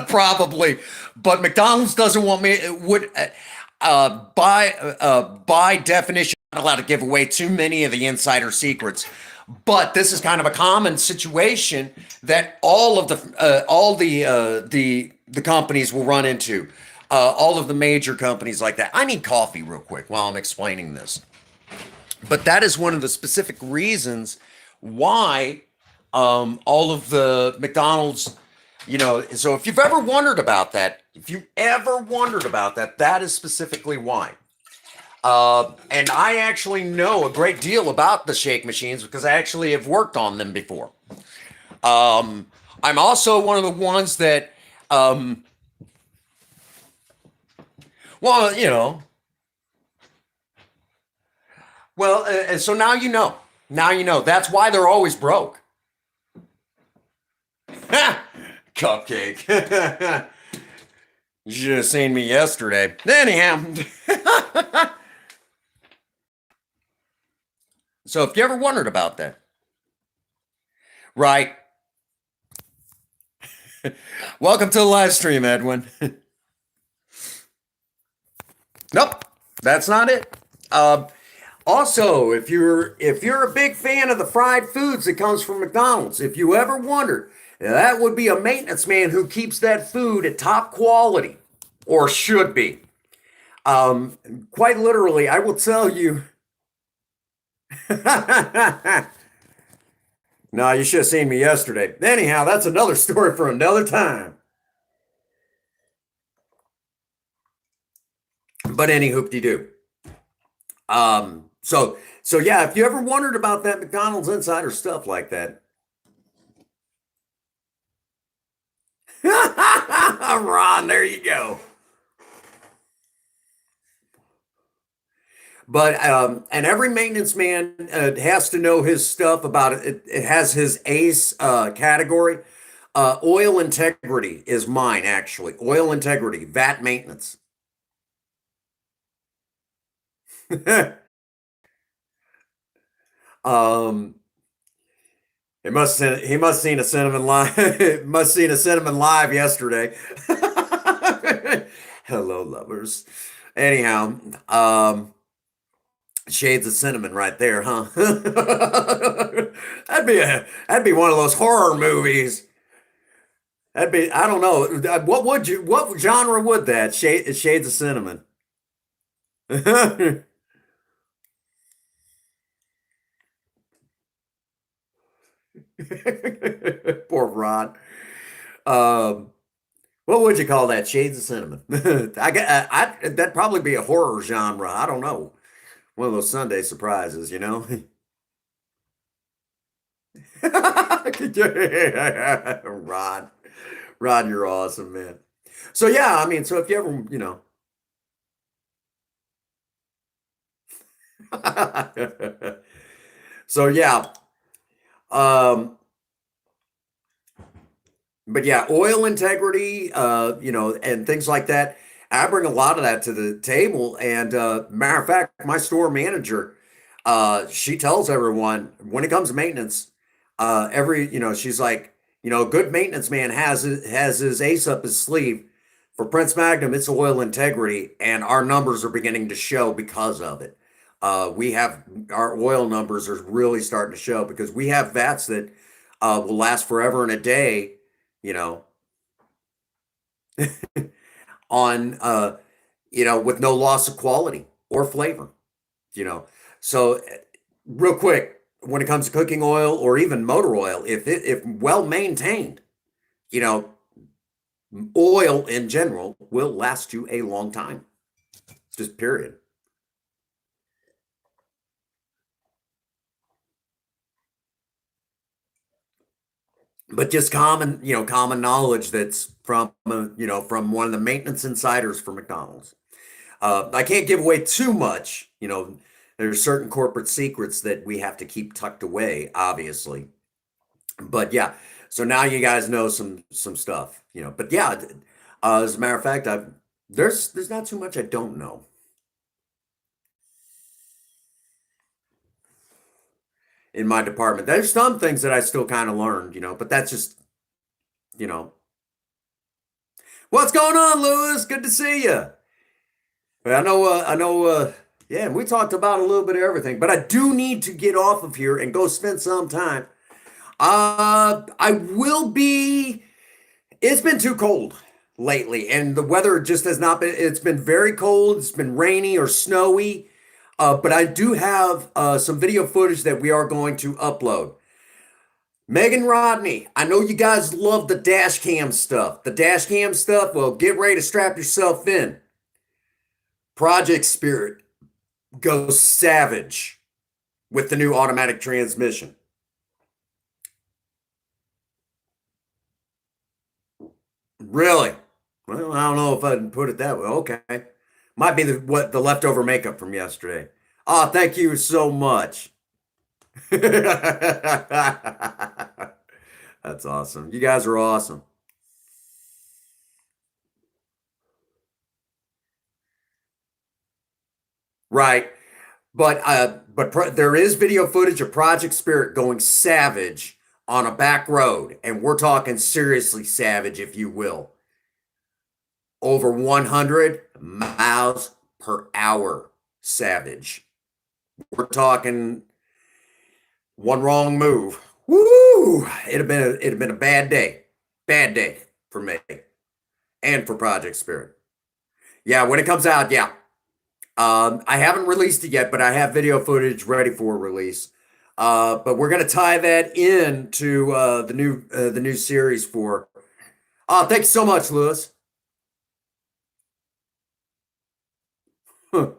probably, but McDonald's doesn't want me, by definition, not allowed to give away too many of the insider secrets. But this is kind of a common situation that all the companies will run into. All of the major companies like that. I need coffee real quick while I'm explaining this. But that is one of the specific reasons why all of the McDonald's, so if you've ever wondered about that, that is specifically why. And I actually know a great deal about the shake machines because I actually have worked on them before. I'm also one of the ones that, so now you know. Now you know. That's why they're always broke. Cupcake. You should have seen me yesterday. Anyhow. So if you ever wondered about that, right? Welcome to the live stream, Edwin. Nope, that's not it. Also, if you're a big fan of the fried foods that comes from McDonald's, if you ever wondered, that would be a maintenance man who keeps that food at top quality, or should be. Quite literally, I will tell you. No, you should have seen me yesterday. Anyhow, that's another story for another time. But any hoop-de-doo. So yeah, if you ever wondered about that McDonald's insider stuff like that. Ron, there you go. But and every maintenance man has to know his stuff about it. It has his ACE category. Oil integrity is mine, actually. Oil integrity, VAT maintenance. He must have seen a cinnamon live. Must seen a cinnamon live yesterday. Hello, lovers. Anyhow, shades of cinnamon right there, huh? That'd be one of those horror movies. That'd be, I don't know. What genre would that? Shades of cinnamon. Poor Ron. What would you call that? Shades of cinnamon. That'd probably be a horror genre. I don't know. One of those Sunday surprises, Ron, you're awesome, man. So yeah, I mean, so if you ever, so yeah, but yeah, oil integrity, and things like that. I bring a lot of that to the table. And matter of fact, my store manager, she tells everyone when it comes to maintenance, she's like, a good maintenance man has his ace up his sleeve. For Prince Magnum, it's oil integrity, and our numbers are beginning to show because of it. We have our oil numbers are really starting to show because we have vats that will last forever and a day, on with no loss of quality or flavor, you know. So, real quick, when it comes to cooking oil or even motor oil, if well maintained, you know, oil in general will last you a long time. Just period. But just common knowledge that's from from one of the maintenance insiders for McDonald's. I can't give away too much. There's certain corporate secrets that we have to keep tucked away, obviously. But yeah, so now you guys know some stuff. But yeah, as a matter of fact, there's not too much I don't know in my department. There's some things that I still kind of learned, but that's just, you know, what's going on, Lewis? Good to see you. Yeah, we talked about a little bit of everything, but I do need to get off of here and go spend some time. I will be, it's been too cold lately, and the weather just has not been, it's been very cold, it's been rainy or snowy. But I do have some video footage that we are going to upload. Megan Rodney, I know you guys love the dash cam stuff. The dash cam stuff, well, get ready to strap yourself in. Project Spirit goes savage with the new automatic transmission. Really? Well, I don't know if I'd put it that way. Okay. Might be the leftover makeup from yesterday. Oh, thank you so much. That's awesome. You guys are awesome. Right. But there is video footage of Project Spirit going savage on a back road, and we're talking seriously savage, if you will. Over 100 miles per hour savage. We're talking one wrong move. Woo! It'd have been a bad day for me and for Project Spirit. Yeah, when it comes out, yeah. I haven't released it yet, but I have video footage ready for release. But we're gonna tie that into the new series for. Oh, thank you so much, Lewis. Huh.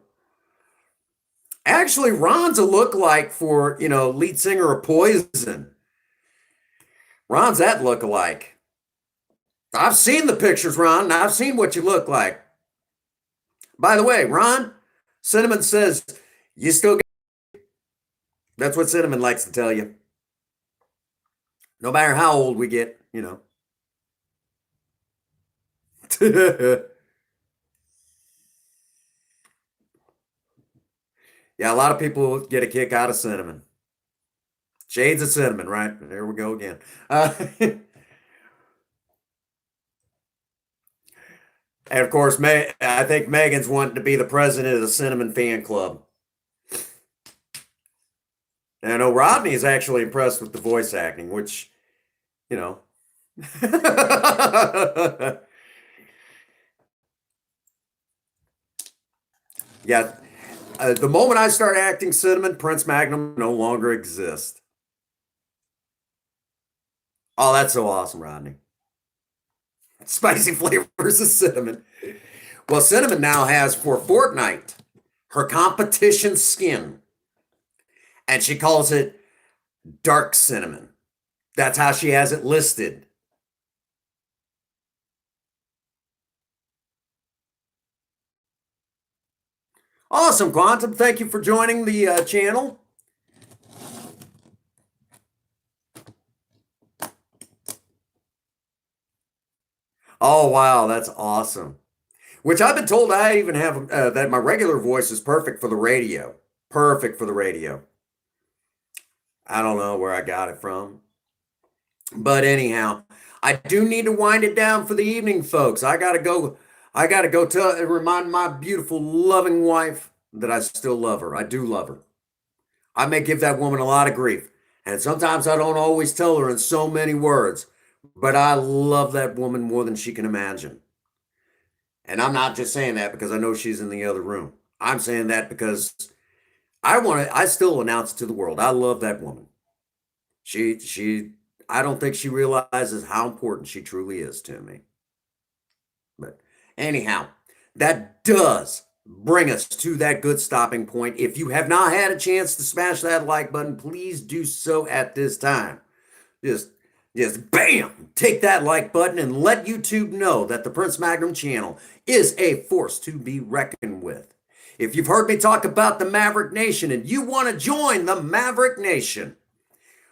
Actually, Ron's a look-alike for lead singer of Poison. Ron's that look-alike. I've seen the pictures, Ron, and I've seen what you look like. By the way, Ron, Cinnamon says you still got. That's what Cinnamon likes to tell you. No matter how old we get. Yeah, a lot of people get a kick out of Cinnamon. Shades of Cinnamon, right? There we go again. And of course, I think Megan's wanting to be the president of the Cinnamon fan club. And I know Rodney is actually impressed with the voice acting, which, you know. Yeah, the moment I start acting Cinnamon, Prince Magnum no longer exists. Oh, that's so awesome, Rodney. Spicy flavors of cinnamon. Well, Cinnamon now has for Fortnite her competition skin, and she calls it dark cinnamon. That's how she has it listed. Awesome, Quantum. Thank you for joining the channel. Oh, wow. That's awesome. Which I've been told I even have that my regular voice is perfect for the radio. Perfect for the radio. I don't know where I got it from. But anyhow, I do need to wind it down for the evening, folks. I gotta go. I gotta go tell remind my beautiful, loving wife that I still love her. I do love her. I may give that woman a lot of grief, and sometimes I don't always tell her in so many words, but I love that woman more than she can imagine. And I'm not just saying that because I know she's in the other room. I'm saying that because I still announce it to the world. I love that woman. She, I don't think she realizes how important she truly is to me. But anyhow, that does bring us to that good stopping point. If you have not had a chance to smash that like button, please do so at this time. Just, just bam, take that like button and let YouTube know that the Prince Magnum channel is a force to be reckoned with. If you've heard me talk about the Maverick Nation and you want to join the Maverick Nation,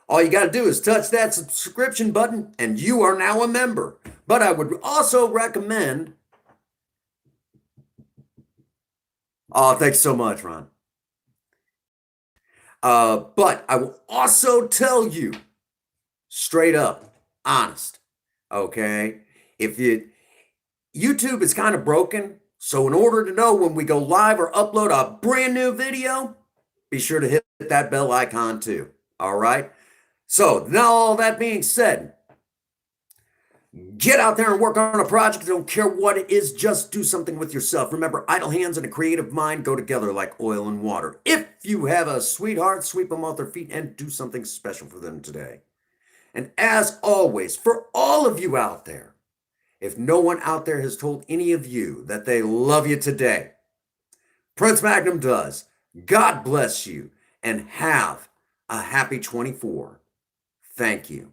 all you got to do is touch that subscription button and you are now a member. But I would also recommend. Oh, thanks so much, Ron. But I will also tell you straight up, honest, okay? If YouTube is kind of broken, so in order to know when we go live or upload a brand new video, be sure to hit that bell icon too, all right? So now all that being said, get out there and work on a project. Don't care what it is, just do something with yourself. Remember, idle hands and a creative mind go together like oil and water. If you have a sweetheart, sweep them off their feet and do something special for them today. And as always, for all of you out there, if no one out there has told any of you that they love you today, Prince Magnum does. God bless you and have a happy 24. Thank you.